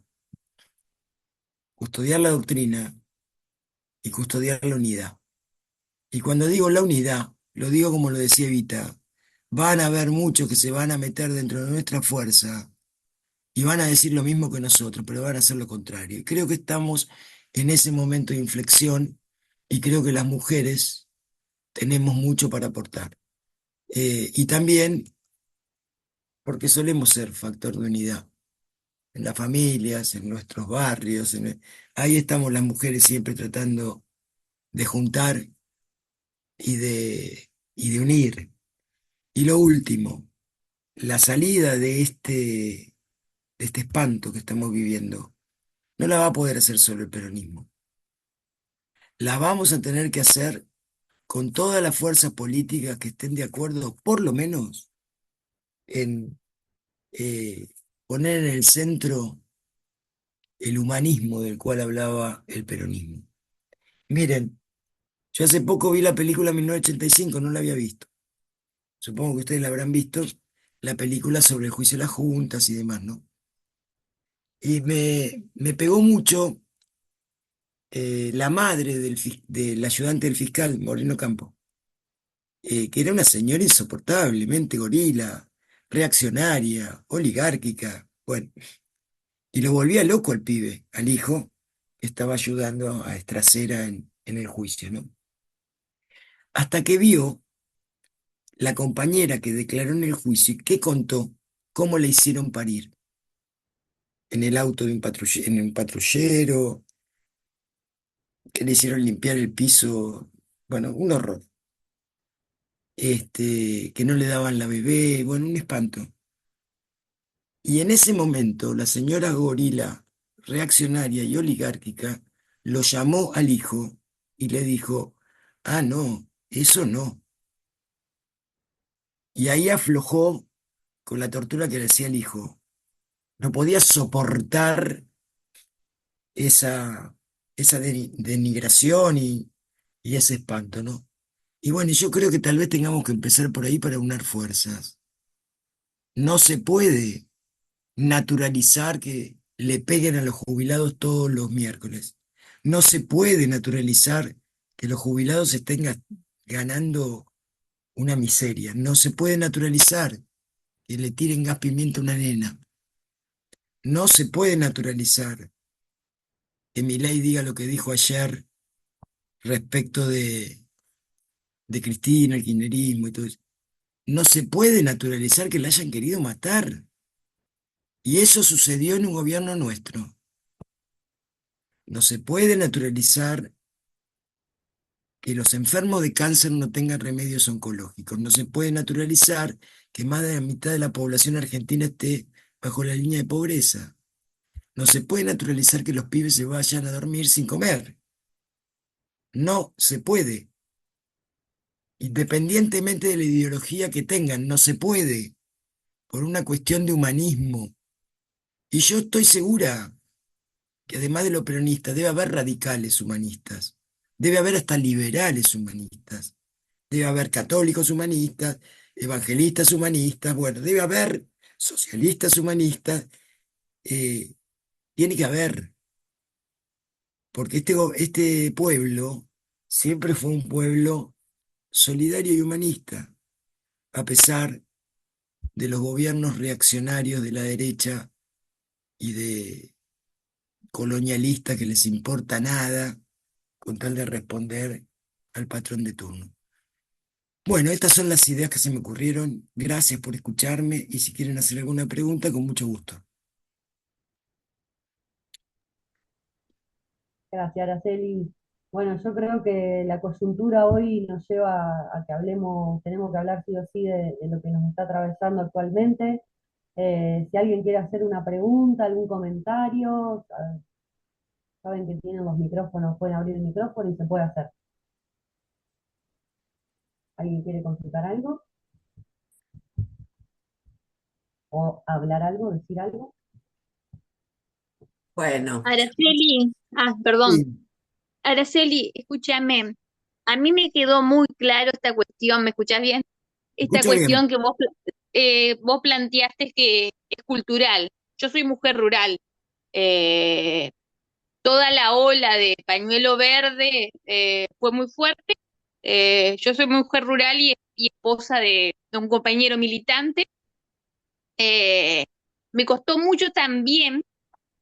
custodiar la doctrina y custodiar la unidad. Y cuando digo la unidad, lo digo como lo decía Evita, van a haber muchos que se van a meter dentro de nuestra fuerza y van a decir lo mismo que nosotros, pero van a hacer lo contrario. Y creo que estamos en ese momento de inflexión y creo que las mujeres tenemos mucho para aportar. Y también porque solemos ser factor de unidad en las familias, en nuestros barrios, ahí estamos las mujeres siempre tratando de juntar y de unir. Y lo último, la salida de este espanto que estamos viviendo, no la va a poder hacer solo el peronismo. La vamos a tener que hacer con todas las fuerzas políticas que estén de acuerdo, por lo menos, en eh, poner en el centro el humanismo del cual hablaba el peronismo. Miren, yo hace poco vi la película 1985, no la había visto. Supongo que ustedes la habrán visto, la película sobre el juicio de las juntas y demás, ¿no? Y me pegó mucho la madre del ayudante del fiscal, Moreno Campo, que era una señora insoportablemente gorila, reaccionaria, oligárquica, bueno, y lo volvía loco al pibe, al hijo, que estaba ayudando a Estracera en el juicio, ¿no? Hasta que vio la compañera que declaró en el juicio y que contó cómo le hicieron parir en el auto de en un patrullero, que le hicieron limpiar el piso, bueno, un horror. Que no le daban la bebé, bueno, un espanto. Y en ese momento la señora gorila, reaccionaria y oligárquica, lo llamó al hijo y le dijo, ah, no, eso no. Y ahí aflojó con la tortura que le hacía el hijo. No podía soportar esa denigración y ese espanto, ¿no? Y bueno, yo creo que tal vez tengamos que empezar por ahí para unir fuerzas. No se puede naturalizar que le peguen a los jubilados todos los miércoles. No se puede naturalizar que los jubilados estén ganando una miseria. No se puede naturalizar que le tiren gas pimienta a una nena. No se puede naturalizar que Milei diga lo que dijo ayer respecto de Cristina, el kirchnerismo y todo eso. No se puede naturalizar que la hayan querido matar. Y eso sucedió en un gobierno nuestro. No se puede naturalizar que los enfermos de cáncer no tengan remedios oncológicos. No se puede naturalizar que más de la mitad de la población argentina esté bajo la línea de pobreza. No se puede naturalizar que los pibes se vayan a dormir sin comer. No se puede. Independientemente de la ideología que tengan, no se puede. Por una cuestión de humanismo. Y yo estoy segura que además de los peronistas, debe haber radicales humanistas, debe haber hasta liberales humanistas, debe haber católicos humanistas, evangelistas humanistas, bueno, debe haber socialistas humanistas, tiene que haber, porque este pueblo siempre fue un pueblo solidario y humanista, a pesar de los gobiernos reaccionarios de la derecha y de colonialistas que les importa nada con tal de responder al patrón de turno. Bueno, estas son las ideas que se me ocurrieron. Gracias por escucharme y si quieren hacer alguna pregunta, con mucho gusto. Gracias, Araceli. Bueno, yo creo que la coyuntura hoy nos lleva a que hablemos, tenemos que hablar sí o sí de lo que nos está atravesando actualmente. Si alguien quiere hacer una pregunta, algún comentario, saben que tienen los micrófonos, pueden abrir el micrófono y se puede hacer. ¿Alguien quiere consultar algo? ¿O hablar algo, decir algo? Bueno, Araceli, perdón. Sí, Araceli, escúchame. A mí me quedó muy claro esta cuestión, ¿me escuchás bien? Esta escucho bien. cuestión que vos planteaste que es cultural. Yo soy mujer rural. Eh, Toda la ola de pañuelo verde fue muy fuerte. Yo soy mujer rural y esposa de un compañero militante. Eh, Me costó mucho también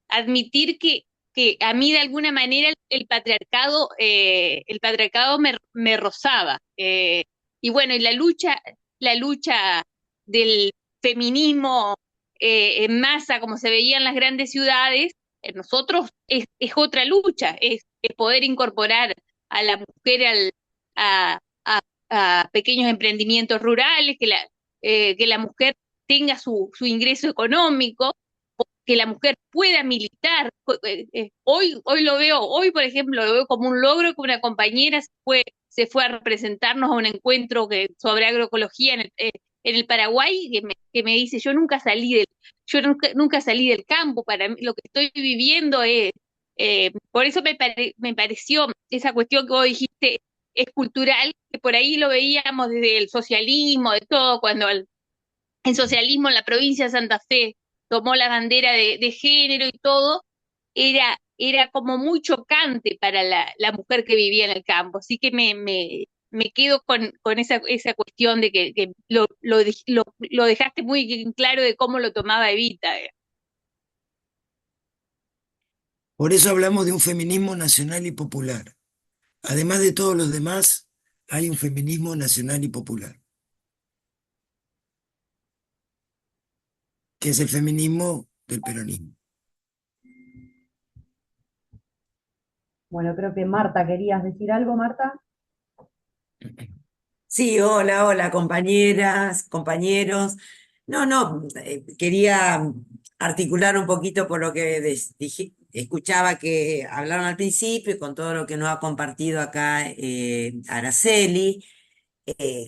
admitir que a mí de alguna manera el patriarcado me rozaba. Y bueno, y la lucha del feminismo en masa, como se veía en las grandes ciudades, nosotros es otra lucha, es poder incorporar a la mujer a, a- a pequeños emprendimientos rurales, que la mujer tenga su ingreso económico, que la mujer pueda militar. Hoy lo veo, hoy por ejemplo, lo veo como un logro que una compañera se fue a representarnos a un encuentro sobre agroecología en el Paraguay, que me dice, nunca salí del campo, para mí lo que estoy viviendo por eso me pareció esa cuestión que vos dijiste, es cultural, que por ahí lo veíamos desde el socialismo, de todo, cuando el socialismo en la provincia de Santa Fe tomó la bandera de género y todo, era como muy chocante para la mujer que vivía en el campo. Así que me quedo con esa cuestión de que lo dejaste muy claro de cómo lo tomaba Evita. Por eso hablamos de un feminismo nacional y popular. Además de todos los demás, hay un feminismo nacional y popular, que es el feminismo del peronismo. Bueno, creo que Marta, ¿querías decir algo, Marta? sí, hola, hola, compañeras, compañeros. No, quería articular un poquito por lo que escuchaba que hablaron al principio y con todo lo que nos ha compartido acá Araceli.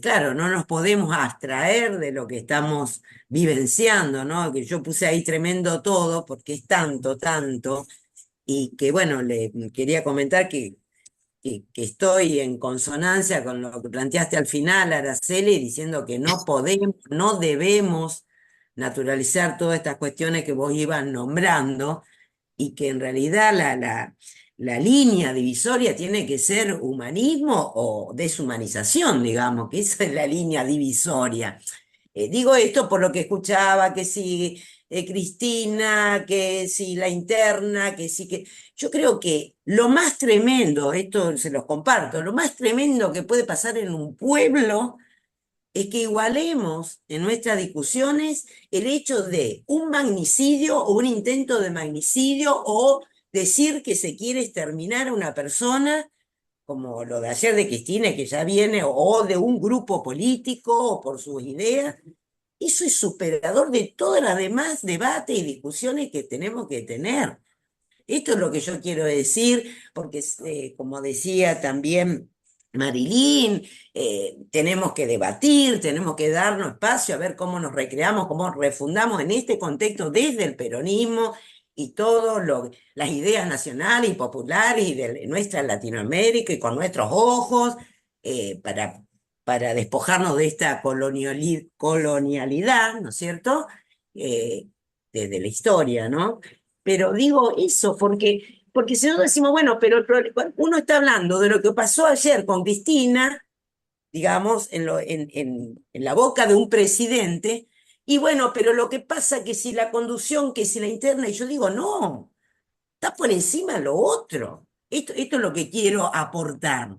Claro, no nos podemos abstraer de lo que estamos vivenciando, ¿no? Que yo puse ahí tremendo todo porque es tanto, tanto, y que bueno, le quería comentar que estoy en consonancia con lo que planteaste al final, Araceli, diciendo que no podemos, no debemos naturalizar todas estas cuestiones que vos ibas nombrando y que en realidad la línea divisoria tiene que ser humanismo o deshumanización, digamos, que esa es la línea divisoria. Digo esto por lo que escuchaba, que si Cristina, que si la interna, que sí que... Yo creo que lo más tremendo, esto se los comparto, lo más tremendo que puede pasar en un pueblo es que igualemos en nuestras discusiones el hecho de un magnicidio o un intento de magnicidio o decir que se quiere exterminar a una persona, como lo de ayer de Cristina, que ya viene, o de un grupo político o por sus ideas. Eso es superador de todas las demás debates y discusiones que tenemos que tener. Esto es lo que yo quiero decir, porque como decía también Marilyn, tenemos que debatir, tenemos que darnos espacio a ver cómo nos recreamos, cómo refundamos en este contexto desde el peronismo y todas las ideas nacionales y populares y de nuestra Latinoamérica y con nuestros ojos, para para despojarnos de esta colonialidad, ¿no es cierto? De la historia, ¿no? Pero digo eso porque si no decimos, bueno, pero uno está hablando de lo que pasó ayer con Cristina, digamos, en la boca de un presidente, y bueno, pero lo que pasa que si la conducción, que si la interna, y yo digo, no, está por encima de lo otro. Esto es lo que quiero aportar.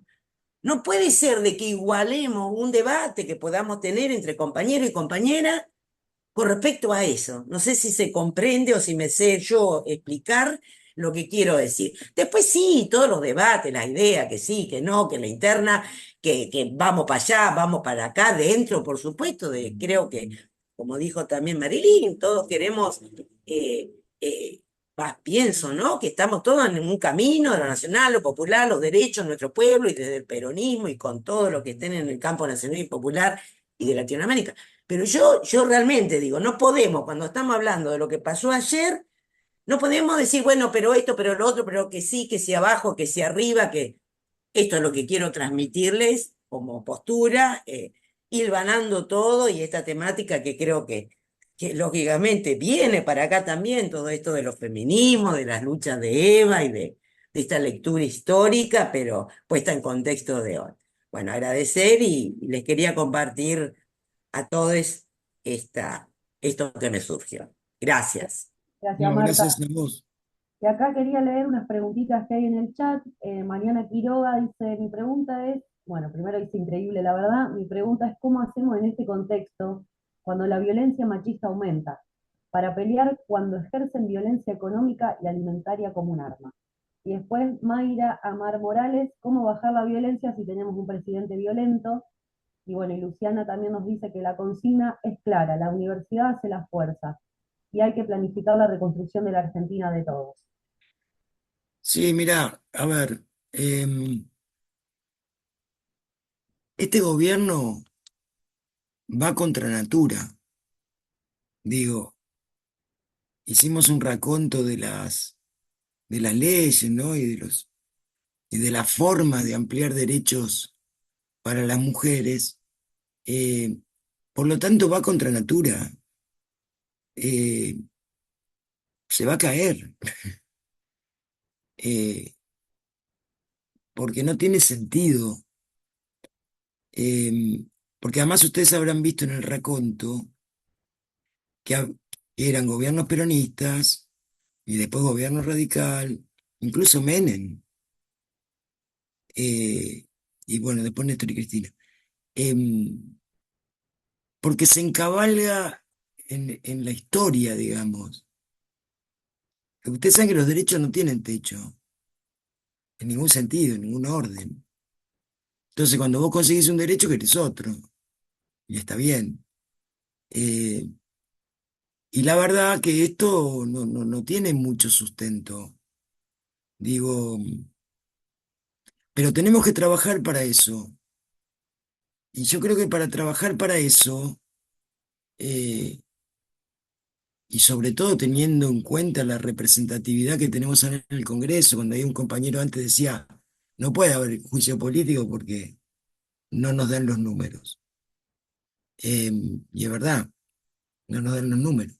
No puede ser de que igualemos un debate que podamos tener entre compañero y compañera con respecto a eso. No sé si se comprende o si me sé yo explicar lo que quiero decir. Después sí, todos los debates, la idea, que sí, que no, que la interna, que vamos para allá, vamos para acá, dentro, por supuesto, creo que, como dijo también Marilyn, todos queremos, eh, eh, pienso, ¿no? Que estamos todos en un camino de lo nacional, lo popular, los derechos de nuestro pueblo y desde el peronismo y con todo lo que estén en el campo nacional y popular y de Latinoamérica. Pero yo realmente digo, no podemos, cuando estamos hablando de lo que pasó ayer, no podemos decir, bueno, pero esto, pero lo otro, pero que sí, que si abajo, que si arriba, que esto es lo que quiero transmitirles como postura, hilvanando todo y esta temática que creo que lógicamente viene para acá también, todo esto de los feminismos, de las luchas de Eva y de esta lectura histórica, pero puesta en contexto de hoy. Bueno, agradecer y les quería compartir a todos esto que me surgió. Gracias. Gracias, No, Marta. gracias a vos. Y acá quería leer unas preguntitas que hay en el chat. Mariana Quiroga dice, mi pregunta es, bueno, primero dice increíble la verdad, mi pregunta es cómo hacemos en este contexto cuando la violencia machista aumenta, para pelear cuando ejercen violencia económica y alimentaria como un arma. Y después Mayra Amar Morales, ¿cómo bajar la violencia si tenemos un presidente violento? Y bueno, y Luciana también nos dice que la consigna es clara, la universidad hace la fuerza y hay que planificar la reconstrucción de la Argentina de todos. Sí, mira, a ver, este gobierno va contra natura. Digo, hicimos un raconto de las leyes, ¿no? Y de la forma de ampliar derechos para las mujeres. eh, por lo tanto, va contra natura. eh, Se va a caer, eh, porque no tiene sentido. Porque además ustedes habrán visto en el raconto que eran gobiernos peronistas y después gobierno radical, incluso Menem, eh, y bueno, después Néstor y Cristina. Porque se encabalga en la historia, digamos. Ustedes saben que los derechos no tienen techo, en ningún sentido, en ningún orden. Entonces, cuando vos conseguís un derecho, querés otro, y está bien. Eh, y la verdad que esto no tiene mucho sustento. Digo, pero tenemos que trabajar para eso. Y yo creo que para trabajar para eso, eh, y sobre todo teniendo en cuenta la representatividad que tenemos en el Congreso, cuando hay un compañero antes decía, no puede haber juicio político porque no nos dan los números. Y es verdad, no nos dan los números.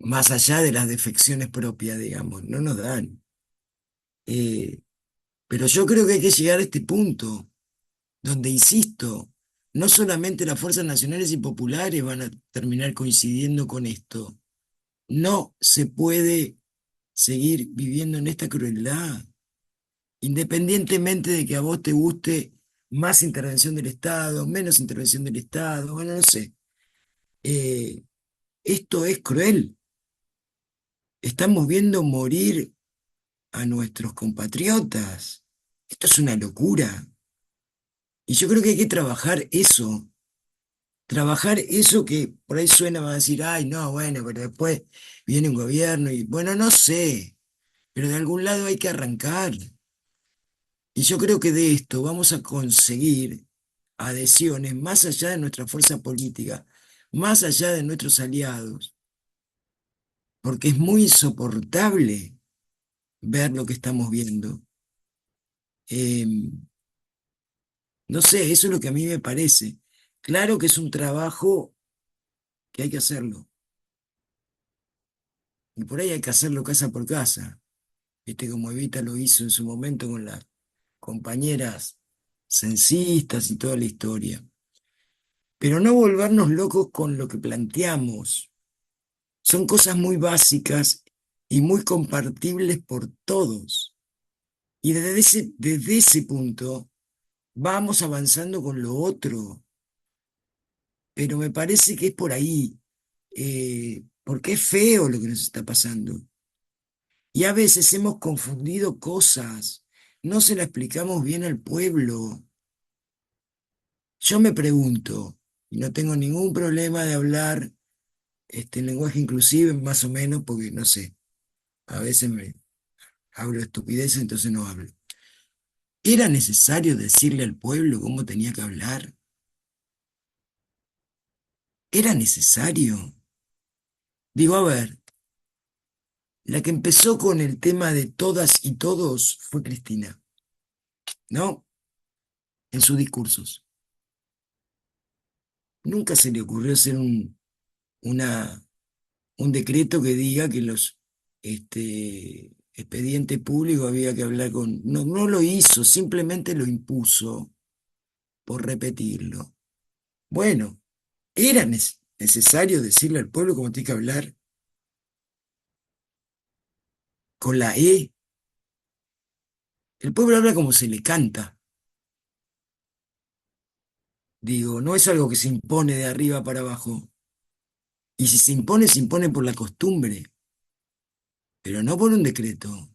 Más allá de las defecciones propias, digamos, no nos dan. Eh, pero yo creo que hay que llegar a este punto, donde, insisto, no solamente las fuerzas nacionales y populares van a terminar coincidiendo con esto. No se puede seguir viviendo en esta crueldad, independientemente de que a vos te guste más intervención del Estado, menos intervención del Estado, bueno, no sé. Eh, Esto es cruel. Estamos viendo morir a nuestros compatriotas. Esto es una locura. Y yo creo que hay que trabajar eso que por ahí suena, va a decir, ay, no, bueno, pero después viene un gobierno y, bueno, no sé, pero de algún lado hay que arrancar. Y yo creo que de esto vamos a conseguir adhesiones más allá de nuestra fuerza política, más allá de nuestros aliados, porque es muy insoportable ver lo que estamos viendo. No sé, eso es lo que a mí me parece. Claro que es un trabajo que hay que hacerlo. Y por ahí hay que hacerlo casa por casa. Viste como Evita lo hizo en su momento con las compañeras censistas y toda la historia. Pero no volvernos locos con lo que planteamos. Son cosas muy básicas y muy compartibles por todos. Y desde ese punto vamos avanzando con lo otro. Pero me parece que es por ahí, porque es feo lo que nos está pasando. Y a veces hemos confundido cosas, no se la explicamos bien al pueblo. Yo me pregunto, y no tengo ningún problema de hablar en lenguaje inclusive, más o menos, porque no sé, a veces me hablo estupideces, entonces no hablo. ¿Era necesario decirle al pueblo cómo tenía que hablar? ¿Era necesario? Digo, a ver, la que empezó con el tema de todas y todos fue Cristina, ¿no? En sus discursos. Nunca se le ocurrió hacer una, un decreto que diga que los expedientes públicos había que hablar con... No, no lo hizo, simplemente lo impuso por repetirlo. Bueno, ¿era necesario decirle al pueblo cómo tiene que hablar? Con la E. El pueblo habla como se le canta. Digo, no es algo que se impone de arriba para abajo. Y si se impone por la costumbre, pero no por un decreto.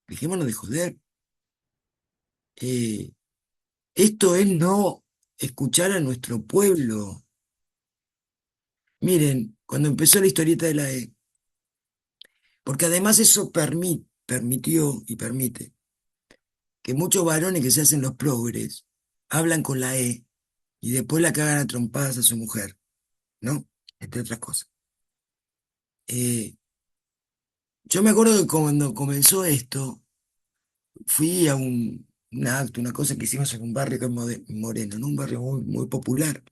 Dejémonos de joder. Eh, Esto es no escuchar a nuestro pueblo. Miren, cuando empezó la historieta de la E, porque además eso permitió y permite que muchos varones que se hacen los progres hablan con la E y después la cagan a trompadas a su mujer, ¿no? Entre otras cosas. Yo me acuerdo que cuando comenzó esto, fui a un acto, una cosa que hicimos en un barrio que es Moreno, en un barrio muy, muy popular.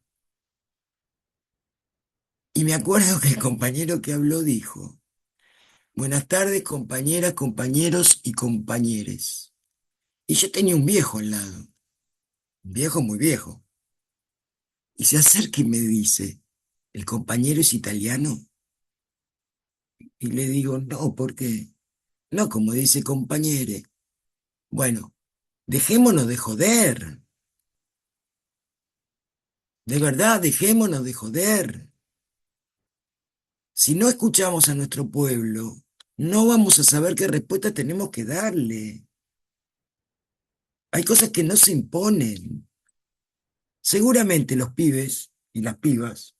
Y me acuerdo que el compañero que habló dijo: buenas tardes, compañeras, compañeros y compañeres. Y yo tenía un viejo al lado, un viejo muy viejo. Y se acerca y me dice, ¿el compañero es italiano? Y le digo, no, ¿por qué? No, como dice compañere. Bueno, dejémonos de joder. De verdad, dejémonos de joder. Si no escuchamos a nuestro pueblo, no vamos a saber qué respuesta tenemos que darle. Hay cosas que no se imponen. Seguramente los pibes y las pibas,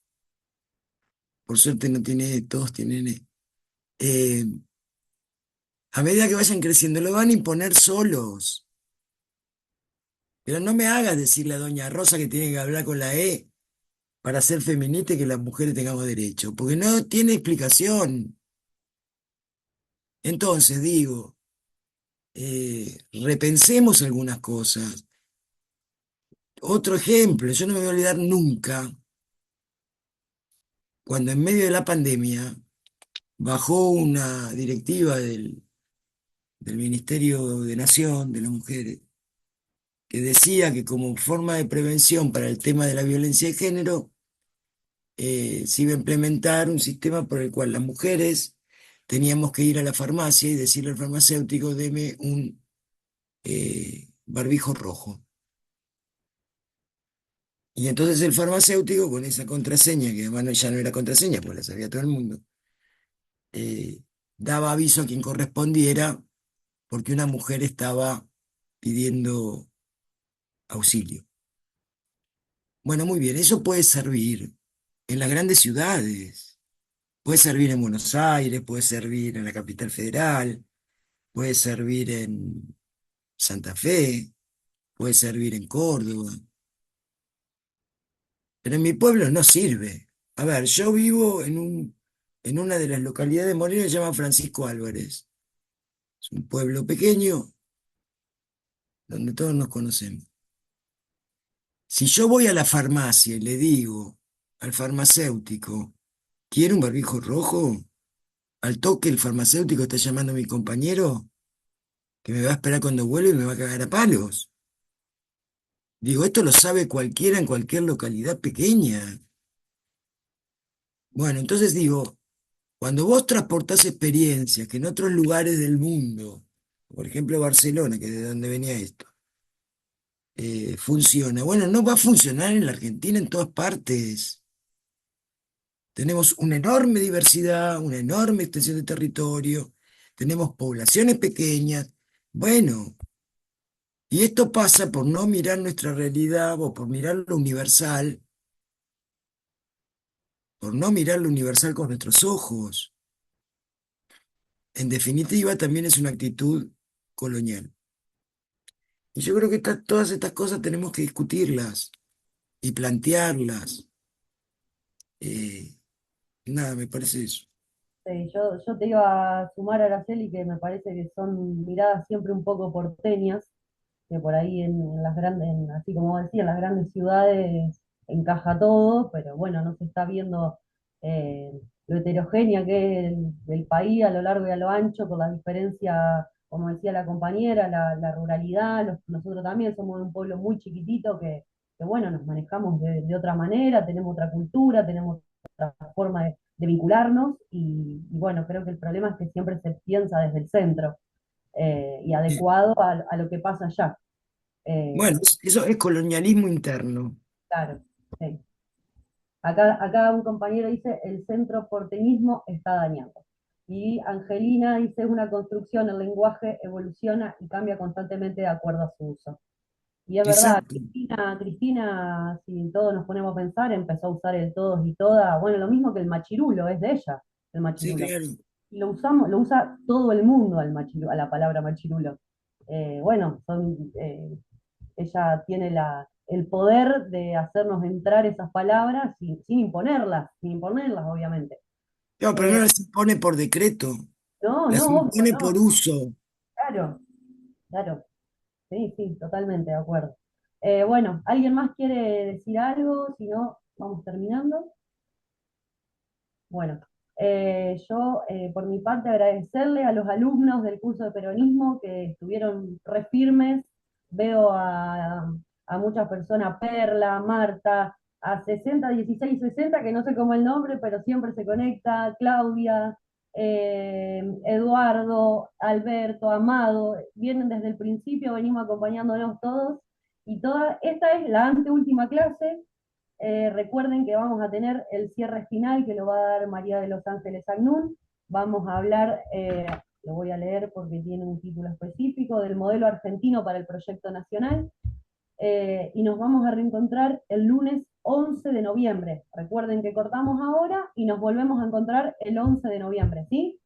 por suerte no tiene, todos tienen, eh, a medida que vayan creciendo, lo van a imponer solos. Pero no me hagas decirle a doña Rosa que tiene que hablar con la E para ser feminista y que las mujeres tengamos derecho, porque no tiene explicación. Entonces digo, repensemos algunas cosas. Otro ejemplo, yo no me voy a olvidar nunca cuando en medio de la pandemia bajó una directiva del Ministerio de Nación, de las Mujeres, que decía que como forma de prevención para el tema de la violencia de género, se iba a implementar un sistema por el cual las mujeres teníamos que ir a la farmacia y decirle al farmacéutico, deme un barbijo rojo. Y entonces el farmacéutico, con esa contraseña, que además ya no era contraseña, pues la sabía todo el mundo, eh, daba aviso a quien correspondiera porque una mujer estaba pidiendo auxilio. Bueno, muy bien, eso puede servir en las grandes ciudades, puede servir en Buenos Aires, puede servir en la capital federal, puede servir en Santa Fe, puede servir en Córdoba, pero en mi pueblo no sirve. A ver, yo vivo en una de las localidades de Moreno que se llama Francisco Álvarez. Es un pueblo pequeño donde todos nos conocemos. Si yo voy a la farmacia y le digo al farmacéutico, ¿quiere un barbijo rojo? Al toque el farmacéutico está llamando a mi compañero, que me va a esperar cuando vuelve y me va a cagar a palos. Digo, esto lo sabe cualquiera en cualquier localidad pequeña. Bueno, entonces digo, cuando vos transportás experiencias que en otros lugares del mundo, por ejemplo Barcelona, que es de donde venía esto, funciona. Bueno, no va a funcionar en la Argentina en todas partes. Tenemos una enorme diversidad, una enorme extensión de territorio, tenemos poblaciones pequeñas. Bueno, y esto pasa por no mirar nuestra realidad o por mirar lo universal, por no mirar lo universal con nuestros ojos. En definitiva, también es una actitud colonial. Y yo creo que todas estas cosas tenemos que discutirlas y plantearlas. Nada, me parece eso. Sí, yo te iba a sumar, Araceli, que me parece que son miradas siempre un poco porteñas, que por ahí en las grandes, así como decía, en las grandes ciudades encaja todo, pero bueno, no se está viendo lo heterogénea que es el país a lo largo y a lo ancho, por la diferencia, como decía la compañera, la ruralidad, nosotros también somos un pueblo muy chiquitito que bueno, nos manejamos de otra manera, tenemos otra cultura, tenemos otra forma de vincularnos, y bueno, creo que el problema es que siempre se piensa desde el centro y adecuado a lo que pasa allá. Bueno, eso es colonialismo interno. Claro, sí. Acá un compañero dice, el centro porteñismo está dañado. Y Angelina dice, es una construcción, el lenguaje evoluciona y cambia constantemente de acuerdo a su uso. Y es verdad, Exacto. Cristina, si todos nos ponemos a pensar, empezó a usar el todos y toda, bueno, lo mismo que el machirulo, es de ella, el Sí, machirulo. claro. Y lo usa todo el mundo a la palabra machirulo. Bueno, ella tiene el poder de hacernos entrar esas palabras sin imponerlas, obviamente. No, pero no las impone por decreto, No, las no, obvio, impone por no, uso. claro, claro, sí, sí, totalmente de acuerdo. Bueno, ¿alguien más quiere decir algo? Si no, vamos terminando. Bueno, yo por mi parte agradecerle a los alumnos del curso de peronismo que estuvieron re firmes. Veo a muchas personas, Perla, Marta, a 60, 16, 60, que no sé cómo el nombre, pero siempre se conecta, Claudia, Eduardo, Alberto, Amado, vienen desde el principio, venimos acompañándonos todos, y esta es la anteúltima clase. Recuerden que vamos a tener el cierre final que lo va a dar María de los Ángeles Agnún. Vamos a hablar, lo voy a leer porque tiene un título específico, del modelo argentino para el proyecto nacional. Y nos vamos a reencontrar el lunes 11 de noviembre. Recuerden que cortamos ahora y nos volvemos a encontrar el 11 de noviembre, ¿sí?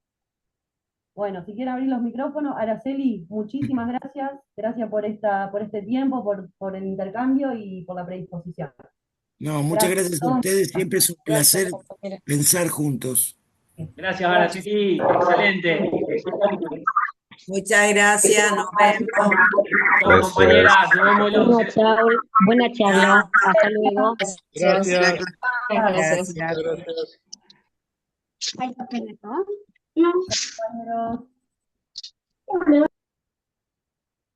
Bueno, si quieren abrir los micrófonos, Araceli, muchísimas gracias. Gracias por este tiempo, por el intercambio y por la predisposición. No, muchas gracias a ustedes. Siempre es un Gracias, placer compañera. pensar juntos. Gracias, Araceli. Excelente. Muchas gracias, nos vemos. Chao, compañeras. Nos vemos el 11. Buena charla. Hasta luego. Gracias. Gracias. ¿Hay papel, no? No. Compañeros. Hola.